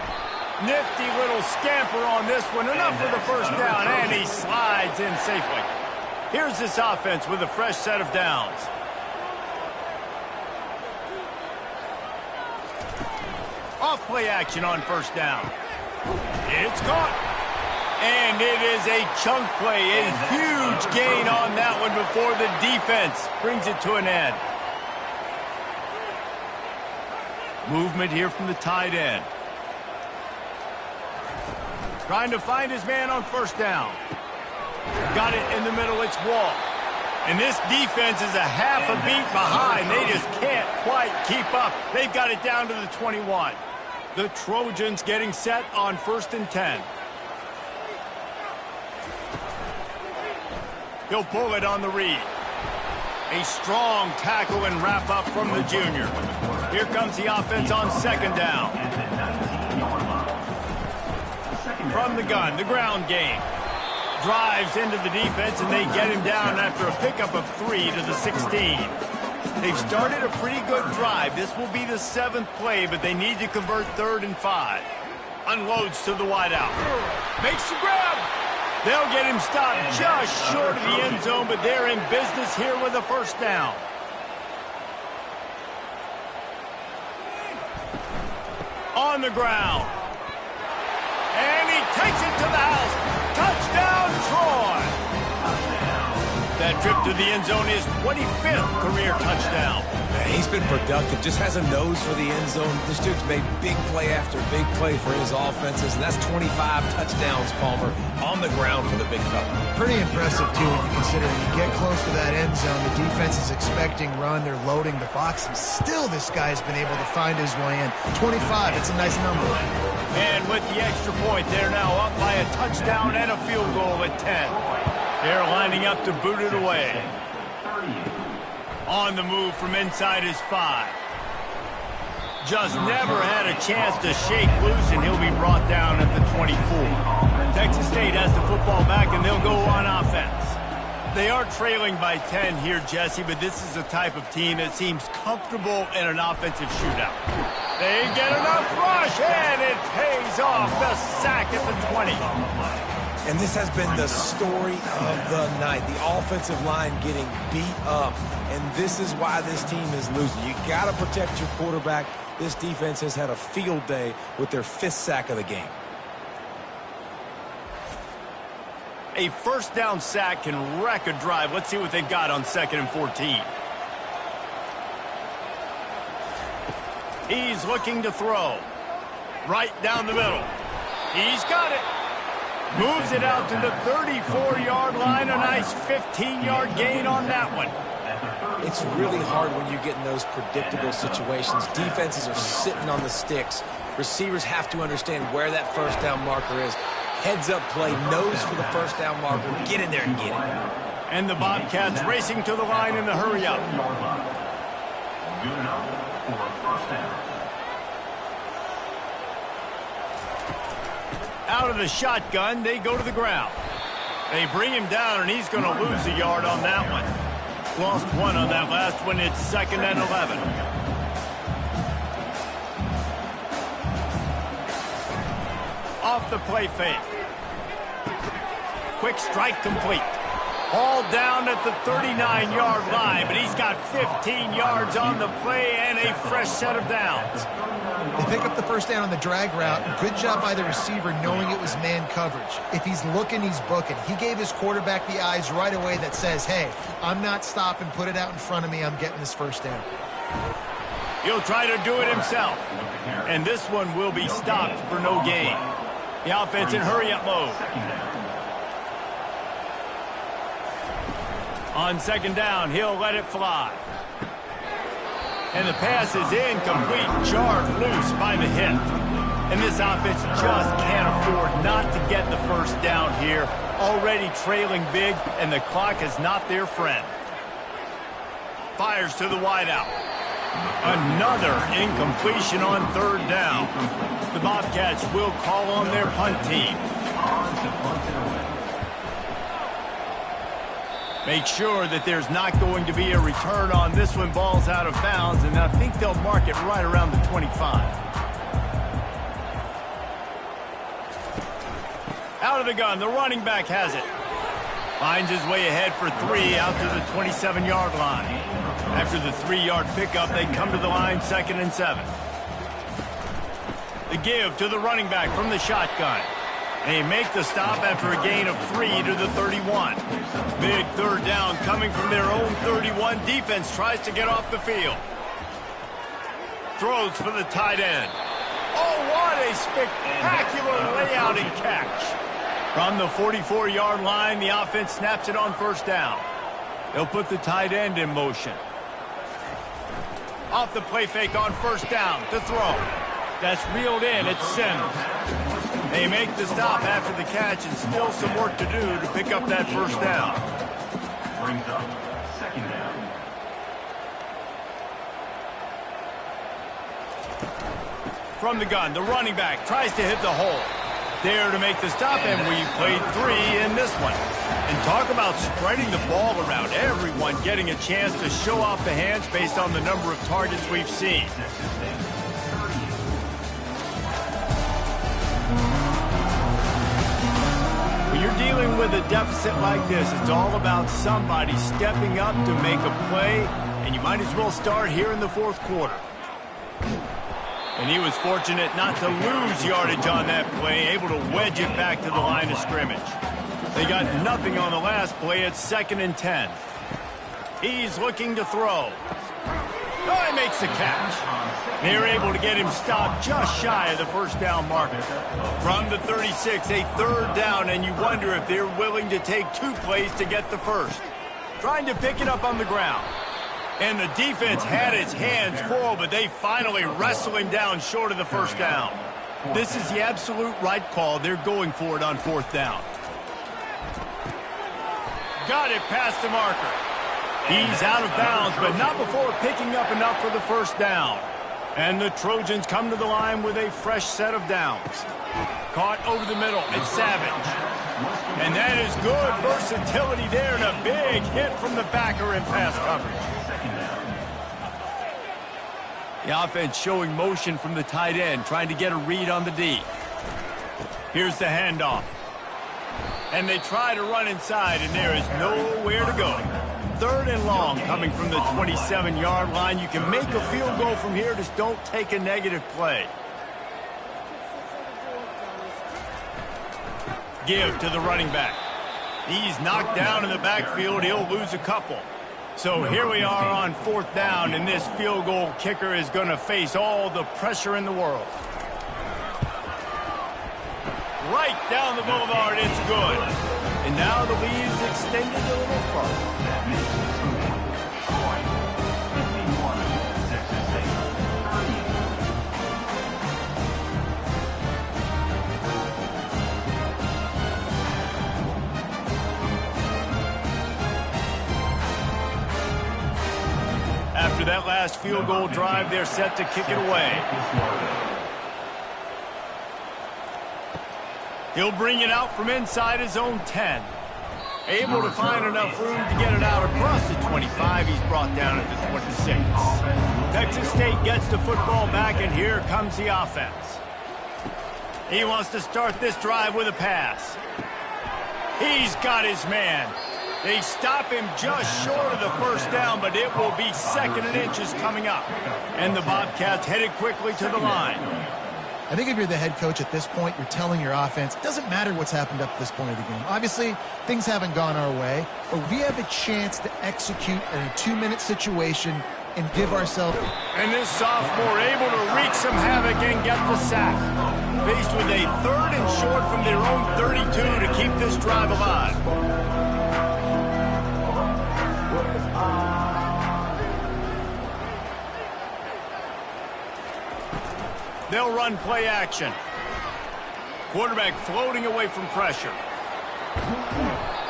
Nifty little scamper on this one. Enough for the first down, and he slides in safely. Here's this offense with a fresh set of downs. Off play action on first down. It's caught. And it is a chunk play. A huge gain on that one before the defense brings it to an end. Movement here from the tight end. Trying to find his man on first down. Got it in the middle, it's Wall. And this defense is a half a beat behind. They just can't quite keep up. They've got it down to the 21. The Trojans getting set on 1st and 10. He'll pull it on the read. A strong tackle and wrap up from the junior. Here comes the offense on 2nd down. From the gun, the ground game. Drives into the defense, and they get him down after a pickup of 3 to the 16. They've started a pretty good drive. This will be the 7th play, but they need to convert 3rd and 5. Unloads to the wideout. Makes the grab. They'll get him stopped just short of the end zone, but they're in business here with a first down. On the ground. And he takes it to the house. Touchdown, Troy. That trip to the end zone is 25th career touchdown. Man, he's been productive, just has a nose for the end zone. This dude's made big play after big play for his offenses, and that's 25 touchdowns, Palmer, on the ground for the big fella. Pretty Impressive, too, when you consider you get close to that end zone, the defense is expecting run, they're loading the box, and still this guy's been able to find his way in. 25, it's a nice number. And with the extra point, they're now up by a touchdown and a field goal at 10. They're lining up to boot it away. On the move from inside his 5. Just never had a chance to shake loose, and he'll be brought down at the 24. Texas State has the football back, and they'll go on offense. They are trailing by 10 here, Jesse, but this is a type of team that seems comfortable in an offensive shootout. They get enough rush, and it pays off. The sack at the 20. And this has been the story of the night. The offensive line getting beat up. And this is why this team is losing. You got to protect your quarterback. This defense has had a field day with their 5th sack of the game. A first down sack can wreck a drive. Let's see what they've got on 2nd and 14. He's looking to throw. Right down the middle. He's got it. Moves it out to the 34-yard line. A nice 15-yard gain on that one. It's really hard when you get in those predictable situations. Defenses are sitting on the sticks. Receivers have to understand where that first down marker is. Heads up play, nose for the first down marker. Get in there and get it. And the Bobcats racing to the line in the hurry up. Good enough for a first down. Out of the shotgun, they go to the ground. They bring him down, and he's going to lose a yard on that one. Lost 1 on that last one. It's 2nd and 11. Off the play fake. Quick strike complete. All down at the 39-yard line, but he's got 15 yards on the play and a fresh set of downs. They pick up the first down on the drag route. Good job by the receiver knowing it was man coverage. If he's looking, he's booking. He gave his quarterback the eyes right away that says, hey, I'm not stopping, put it out in front of me, I'm getting this first down. He'll try to do it himself. And this one will be stopped for no gain. The offense in hurry-up mode. On second down, he'll let it fly. And the pass is incomplete, jarred loose by the hit. And this offense just can't afford not to get the first down here. Already trailing big, and the clock is not their friend. Fires to the wideout. Another incompletion on third down. The Bobcats will call on their punt team. Make sure that there's not going to be a return on this one. Ball's out of bounds, and I think they'll mark it right around the 25. Out of the gun, the running back has it. Finds his way ahead for 3 out to the 27-yard line. After the 3-yard pickup, they come to the line 2nd and 7. The give to the running back from the shotgun. They make the stop after a gain of 3 to the 31. Big third down coming from their own 31. Defense tries to get off the field. Throws for the tight end. Oh, what a spectacular layout and catch. From the 44-yard line, the offense snaps it on first down. They'll put the tight end in motion. Off the play fake on first down to throw. That's reeled in. It's Sims. They make the stop after the catch, and still some work to do to pick up that first down. Brings up second down. From the gun, the running back tries to hit the hole. There to make the stop, and we played 3 in this one. And talk about spreading the ball around. Everyone getting a chance to show off the hands based on the number of targets we've seen. When you're dealing with a deficit like this, it's all about somebody stepping up to make a play, and you might as well start here in the fourth quarter. And he was fortunate not to lose yardage on that play, able to wedge it back to the line of scrimmage. They got nothing on the last play. It's 2nd and 10. He's looking to throw. Oh, he makes the catch. They're able to get him stopped just shy of the first down marker. From the 36, a third down, and you wonder if they're willing to take 2 plays to get the first. Trying to pick it up on the ground. And the defense had its hands full, but they finally wrestle him down short of the first down. This is the absolute right call. They're going for it on fourth down. Got it past the marker. He's out of bounds, but not before picking up enough for the first down. And the Trojans come to the line with a fresh set of downs. Caught over the middle. It's Savage. And that is good versatility there, and a big hit from the backer in pass coverage. The offense showing motion from the tight end, trying to get a read on the D. Here's the handoff. And they try to run inside, and there is nowhere to go. 3rd and long coming from the 27-yard line. You can make a field goal from here, just don't take a negative play. Give to the running back. He's knocked down in the backfield. He'll lose a couple. So here we are on fourth down, and this field goal kicker is going to face all the pressure in the world. Right down the boulevard, it's good. And now the lead's extended a little further. After that last field goal drive, they're set to kick it away. He'll bring it out from inside his own 10. Able to find enough room to get it out across the 25. He's brought down at the 26. Texas State gets the football back, and here comes the offense. He wants to start this drive with a pass. He's got his man. They stop him just short of the first down, but it will be 2nd and inches coming up. And the Bobcats headed quickly to the line. I think if you're the head coach at this point, you're telling your offense, it doesn't matter what's happened up to this point of the game. Obviously, things haven't gone our way, but we have a chance to execute in a 2-minute situation and give ourselves... And this sophomore able to wreak some havoc and get the sack. Faced with a 3rd and short this drive alive. They'll run play action. Quarterback floating away from pressure.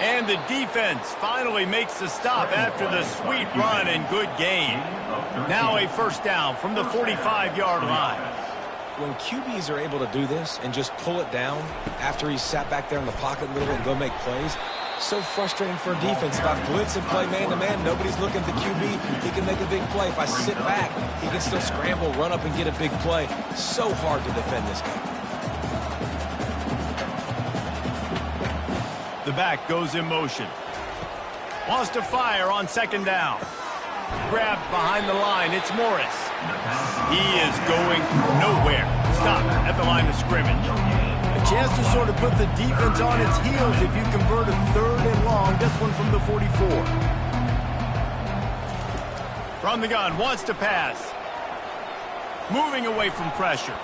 And the defense finally makes the stop after the sweet run and good gain. Now a first down from the 45-yard line. When QBs are able to do this and just pull it down after he's sat back there in the pocket a little and go make plays, so frustrating for a defense. If I blitz and play man-to-man, nobody's looking at the QB. He can make a big play. If I sit back, he can still scramble, run up, and get a big play. So hard to defend this guy. The back goes in motion. Wants to fire on second down. Grabbed behind the line. It's Morris. He is going nowhere. Stop at the line of scrimmage. A chance to sort of put the defense on its heels if you convert a 3rd and long. This one from the 44. From the gun, wants to pass. Moving away from pressure.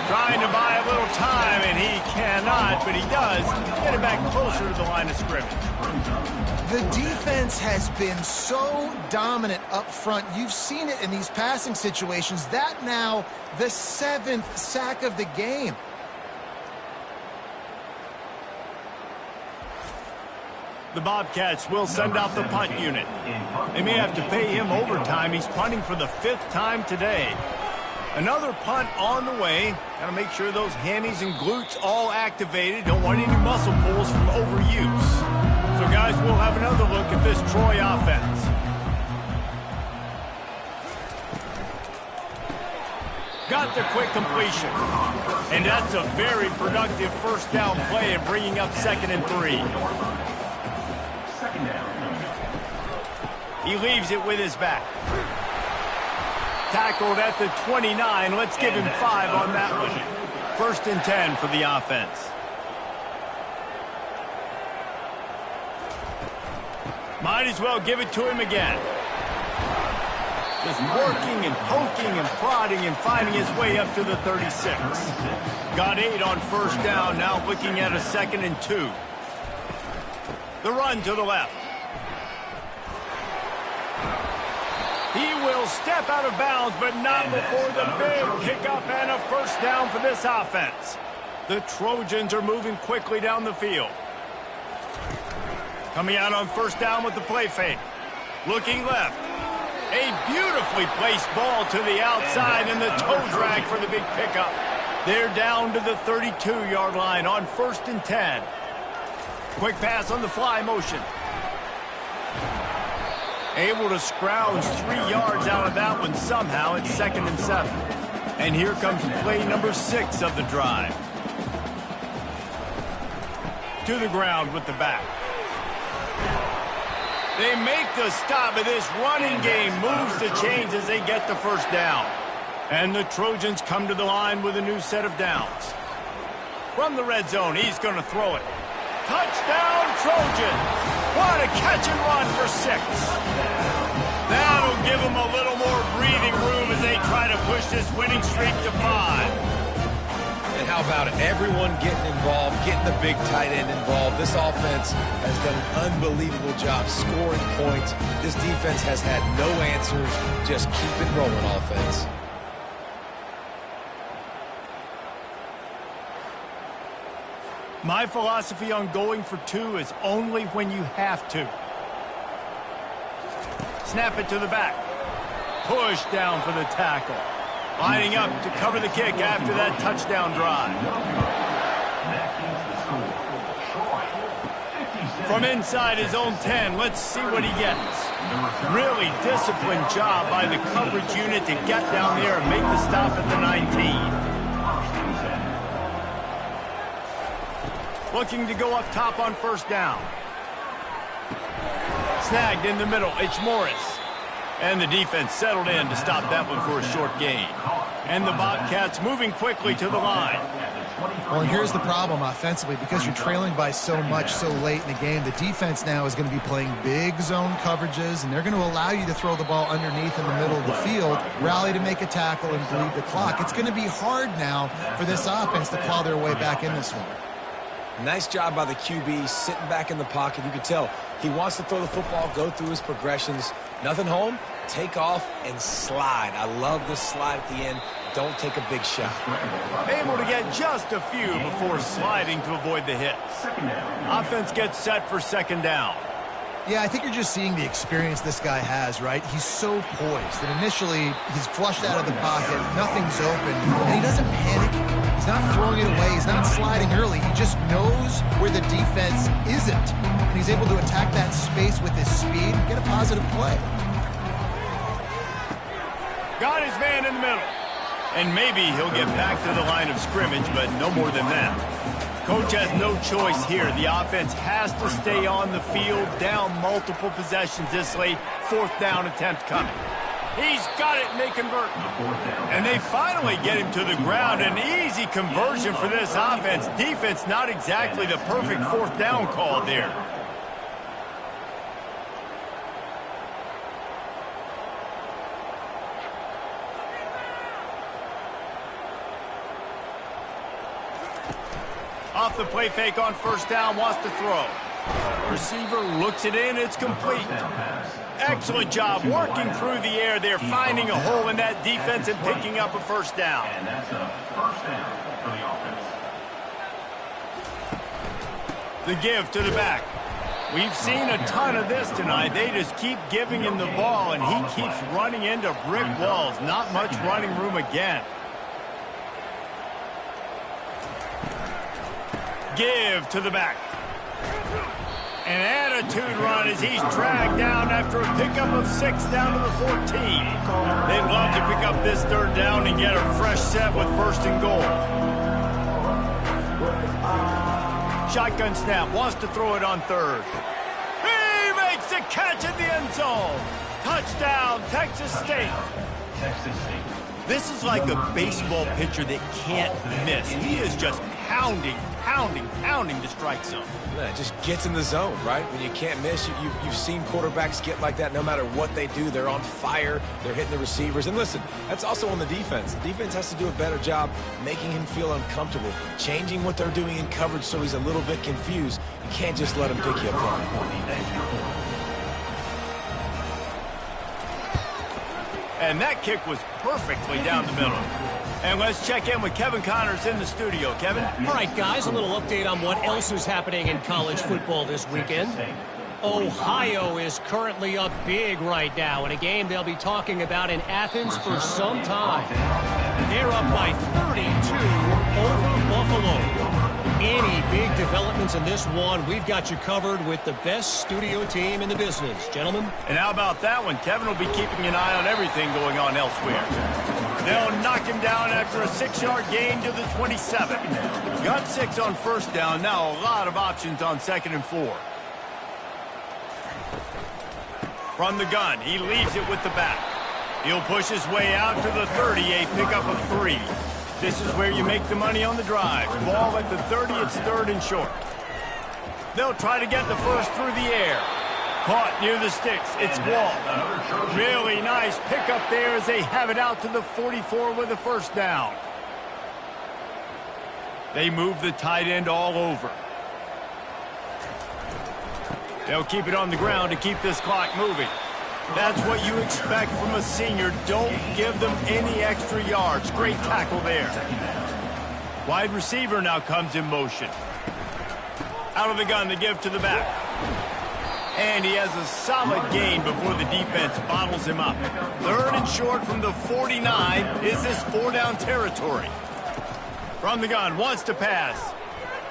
Trying to buy a little time, and he cannot, but he does get it back closer to the line of scrimmage. The defense has been so dominant up front. You've seen it in these passing situations. That now the 7th sack of the game. The Bobcats will send out the punt unit. They may have to pay him overtime. He's punting for the 5th time today. Another punt on the way. Got to make sure those hammies and glutes all activated. Don't want any muscle pulls from overuse. So, guys, we'll have another look at this Troy offense. Got the quick completion. And that's a very productive first down play and bringing up 2nd and 3. He leaves it with his back. Tackled at the 29. Let's give him 5 on that one. 1st and 10 for the offense. Might as well give it to him again. Just working and poking and prodding and finding his way up to the 36. Got 8 on first down. Now looking at a 2nd and 2. The run to the left. He will step out of bounds, but not before the big pickup and a first down for this offense. The Trojans are moving quickly down the field. Coming out on first down with the play fake. Looking left. A beautifully placed ball to the outside and the toe drag for the big pickup. They're down to the 32-yard line on 1st and 10. Quick pass on the fly motion. Able to scrounge 3 yards out of that one somehow. It's 2nd and 7. And here comes play number 6 of the drive. To the ground with the back. They make the stop, but this running game moves the chains as they get the first down. And the Trojans come to the line with a new set of downs. From the red zone, he's going to throw it. Touchdown, Trojans! What a catch and run for 6. That'll give them a little more breathing room as they try to push this winning streak to 5. And how about it? Everyone getting involved, getting the big tight end involved. This offense has done an unbelievable job scoring points. This defense has had no answers. Just keep it rolling, offense. My philosophy on going for 2 is only when you have to. Snap it to the back. Push down for the tackle. Lining up to cover the kick after that touchdown drive. From inside his own 10, let's see what he gets. Really disciplined job by the coverage unit to get down there and make the stop at the 19. Looking to go up top on first down. Snagged in the middle. It's Morris. And the defense settled in to stop that one for a short gain. And the Bobcats moving quickly to the line. Well, and here's the problem offensively. Because you're trailing by so much so late in the game, the defense now is going to be playing big zone coverages, and they're going to allow you to throw the ball underneath in the middle of the field, rally to make a tackle, and bleed the clock. It's going to be hard now for this offense to claw their way back in this one. Nice job by the QB, sitting back in the pocket. You can tell he wants to throw the football, go through his progressions. Nothing home, take off, and slide. I love the slide at the end. Don't take a big shot. Able to get just a few before sliding to avoid the hit. Offense gets set for second down. Yeah, I think you're just seeing the experience this guy has, right? He's so poised. And initially, he's flushed out of the pocket. Nothing's open. And he doesn't panic. He's not throwing it away. He's not sliding early. He just knows where the defense isn't. And he's able to attack that space with his speed and get a positive play. Got his man in the middle. And maybe he'll get back to the line of scrimmage, but no more than that. Coach has no choice here. The offense has to stay on the field, down multiple possessions this late. Fourth down attempt coming. He's got it, and they convert. And they finally get him to the ground. An easy conversion for this offense. Defense not exactly the perfect fourth down call there. Off the play fake on first down, wants to throw. Receiver looks it in, it's complete. Excellent job working through the air there, finding a hole in that defense and picking up a first down. And that's a first down for the offense. The give to the back. We've seen a ton of this tonight. They just keep giving him the ball, and he keeps running into brick walls. Not much running room again. Give to the back. An attitude run as he's dragged down after a pickup of 6 down to the 14. They'd love to pick up this third down and get a fresh set with first and goal. Shotgun snap, wants to throw it on third. He makes the catch in the end zone. Touchdown, Texas State. Texas State. This is like a baseball pitcher that can't miss. He is just pounding the strike zone. Yeah, it just gets in the zone, right? When you can't miss, you've seen quarterbacks get like that no matter what they do. They're on fire. They're hitting the receivers. And listen, that's also on the defense. The defense has to do a better job making him feel uncomfortable, changing what they're doing in coverage so he's a little bit confused. You can't just let him pick you apart. And that kick was perfectly down the middle. And let's check in with Kevin Connors in the studio. Kevin? All right, guys, a little update on what else is happening in college football this weekend. Ohio is currently up big right now in a game they'll be talking about in Athens for some time. They're up by 32 over Buffalo. Any big developments in this one, we've got you covered with the best studio team in the business. Gentlemen? And how about that one? Kevin will be keeping an eye on everything going on elsewhere. They'll knock him down after a 6-yard gain to the 27. Got 6 on first down. Now a lot of options on 2nd and 4. From the gun, he leaves it with the back. He'll push his way out to the 30, a pickup of 3. This is where you make the money on the drive. Ball at the 30, it's 3rd and short. They'll try to get the first through the air. Caught near the sticks. It's Wall. Really nice pickup there as they have it out to the 44 with a first down. They move the tight end all over. They'll keep it on the ground to keep this clock moving. That's what you expect from a senior. Don't give them any extra yards. Great tackle there. Wide receiver now comes in motion. Out of the gun, the give to the back. And he has a solid gain before the defense bottles him up. 3rd and short from the 49. Is this 4-down territory? From the gun, wants to pass.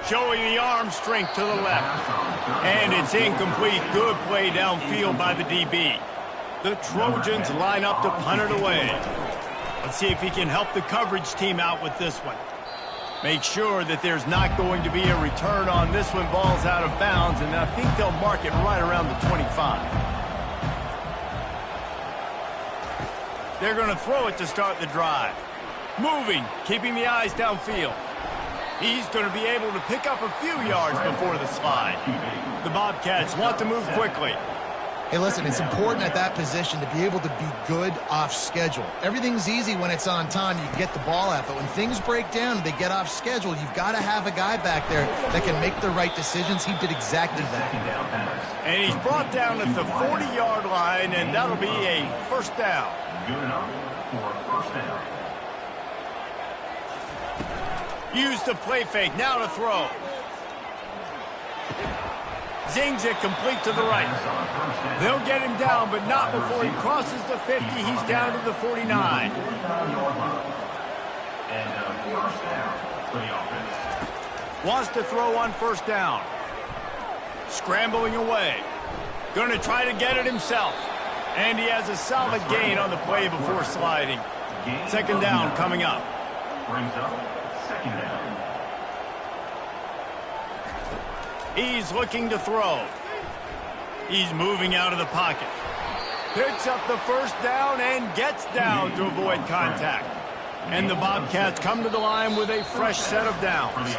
Showing the arm strength to the left. And it's incomplete. Good play downfield by the DB. The Trojans line up to punt it away. Let's see if he can help the coverage team out with this one. Make sure that there's not going to be a return on this one. Ball's out of bounds, and I think they'll mark it right around the 25. They're going to throw it to start the drive. Moving, keeping the eyes downfield. He's going to be able to pick up a few yards before the slide. The Bobcats want to move quickly. Hey, listen, it's important at that position to be able to be good off schedule. Everything's easy when it's on time. You can get the ball out, but when things break down, they get off schedule. You've got to have a guy back there that can make the right decisions. He did exactly that. And he's brought down at the 40-yard line, and that'll be a first down. Good enough for a first down. Use the play fake. Now to throw. Zings it complete to the right. They'll get him down, but not before he crosses the 50. He's down to the 49. And first down for the offense. Wants to throw on first down. Scrambling away. Going to try to get it himself. And he has a solid gain on the play before sliding. Second down coming up. Brings up second down. He's looking to throw. He's moving out of the pocket. Picks up the first down and gets down to avoid contact. And the Bobcats come to the line with a fresh set of downs.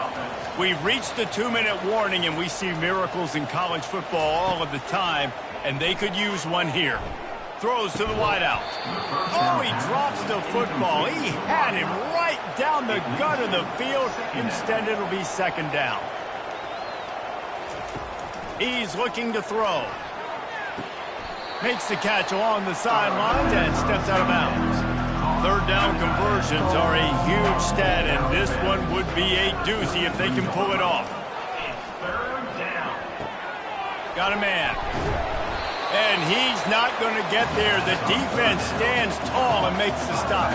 We've reached the 2-minute warning, and we see miracles in college football all of the time, and they could use one here. Throws to the wideout. Oh, he drops the football. He had him right down the gut of the field. Instead, it'll be second down. He's looking to throw. Makes the catch along the sidelines and steps out of bounds. Third down conversions are a huge stat, and this one would be a doozy if they can pull it off. Third down. Got a man. And he's not going to get there. The defense stands tall and makes the stop.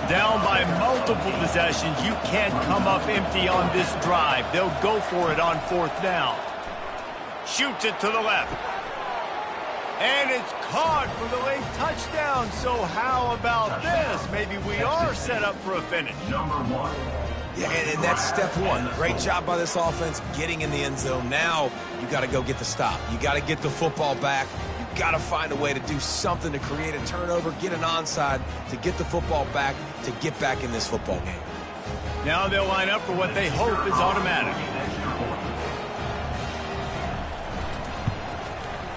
Down by multiple possessions. You can't come up empty on this drive. They'll go for it on fourth down. Shoots it to the left. And it's caught for the late touchdown. So how about this? Maybe we are set up for a finish. Number 1. Yeah, and that's step one. Great job by this offense getting in the end zone. Now you got to go get the stop. You got to get the football back. You got to find a way to do something to create a turnover, get an onside, to get the football back, to get back in this football game. Now they'll line up for what they hope is automatic.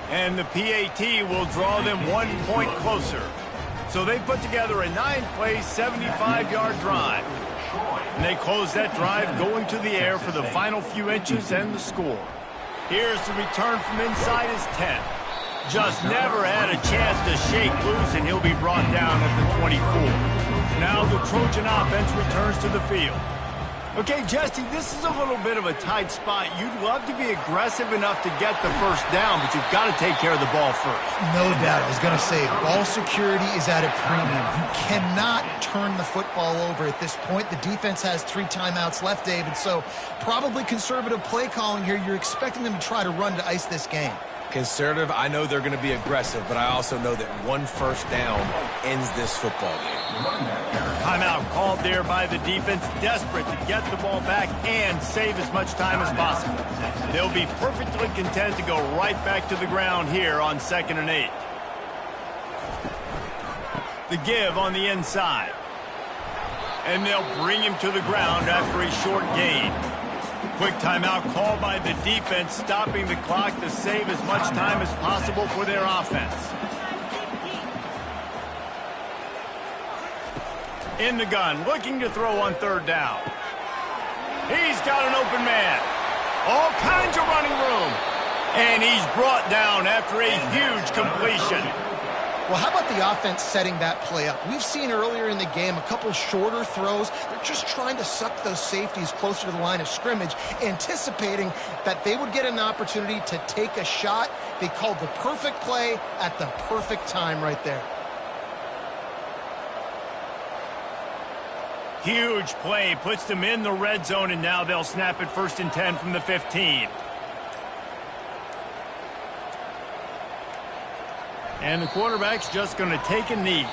And the PAT will draw them 1 point closer. So they put together a 9-play, 75-yard drive. And they close that drive going to the air for the final few inches and the score. Here's the return from inside his 10. Just never had a chance to shake loose, and he'll be brought down at the 24. Now the Trojan offense returns to the field. Okay, Jesse, this is a little bit of a tight spot. You'd love to be aggressive enough to get the first down, but you've got to take care of the ball first. No doubt. I was going to say, ball security is at a premium. You cannot turn the football over at this point. The defense has 3 timeouts left, David, so probably conservative play calling here. You're expecting them to try to run to ice this game. Conservative, I know they're going to be aggressive, but I also know that 1 first down ends this football game. Timeout called there by the defense, desperate to get the ball back and save as much time as possible. They'll be perfectly content to go right back to the ground here on 2nd and 8. The give on the inside. And they'll bring him to the ground after a short gain. Quick timeout called by the defense, stopping the clock to save as much time as possible for their offense. In the gun, looking to throw on 3rd down. He's got an open man. All kinds of running room. And he's brought down after a huge completion. Well, how about the offense setting that play up? We've seen earlier in the game a couple shorter throws. They're just trying to suck those safeties closer to the line of scrimmage, anticipating that they would get an opportunity to take a shot. They called the perfect play at the perfect time right there. Huge play, puts them in the red zone, and now they'll snap it 1st and 10 from the 15. And the quarterback's just going to take a knee.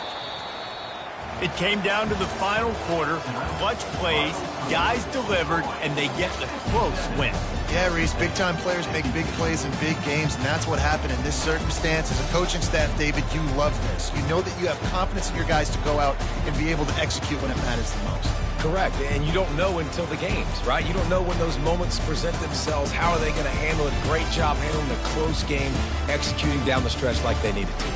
It came down to the final quarter. Clutch plays, guys delivered, and they get the close win. Yeah, Reese, big-time players make big plays in big games, and that's what happened in this circumstance. As a coaching staff, David, you love this. You know that you have confidence in your guys to go out and be able to execute when it matters the most. Correct, and you don't know until the games, right? You don't know when those moments present themselves. How are they going to handle it? Great job handling a close game, executing down the stretch like they needed to.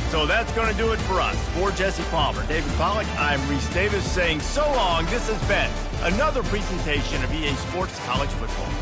So that's going to do it for us. For Jesse Palmer, David Pollack, I'm Reese Davis saying so long. This has been another presentation of EA Sports College Football.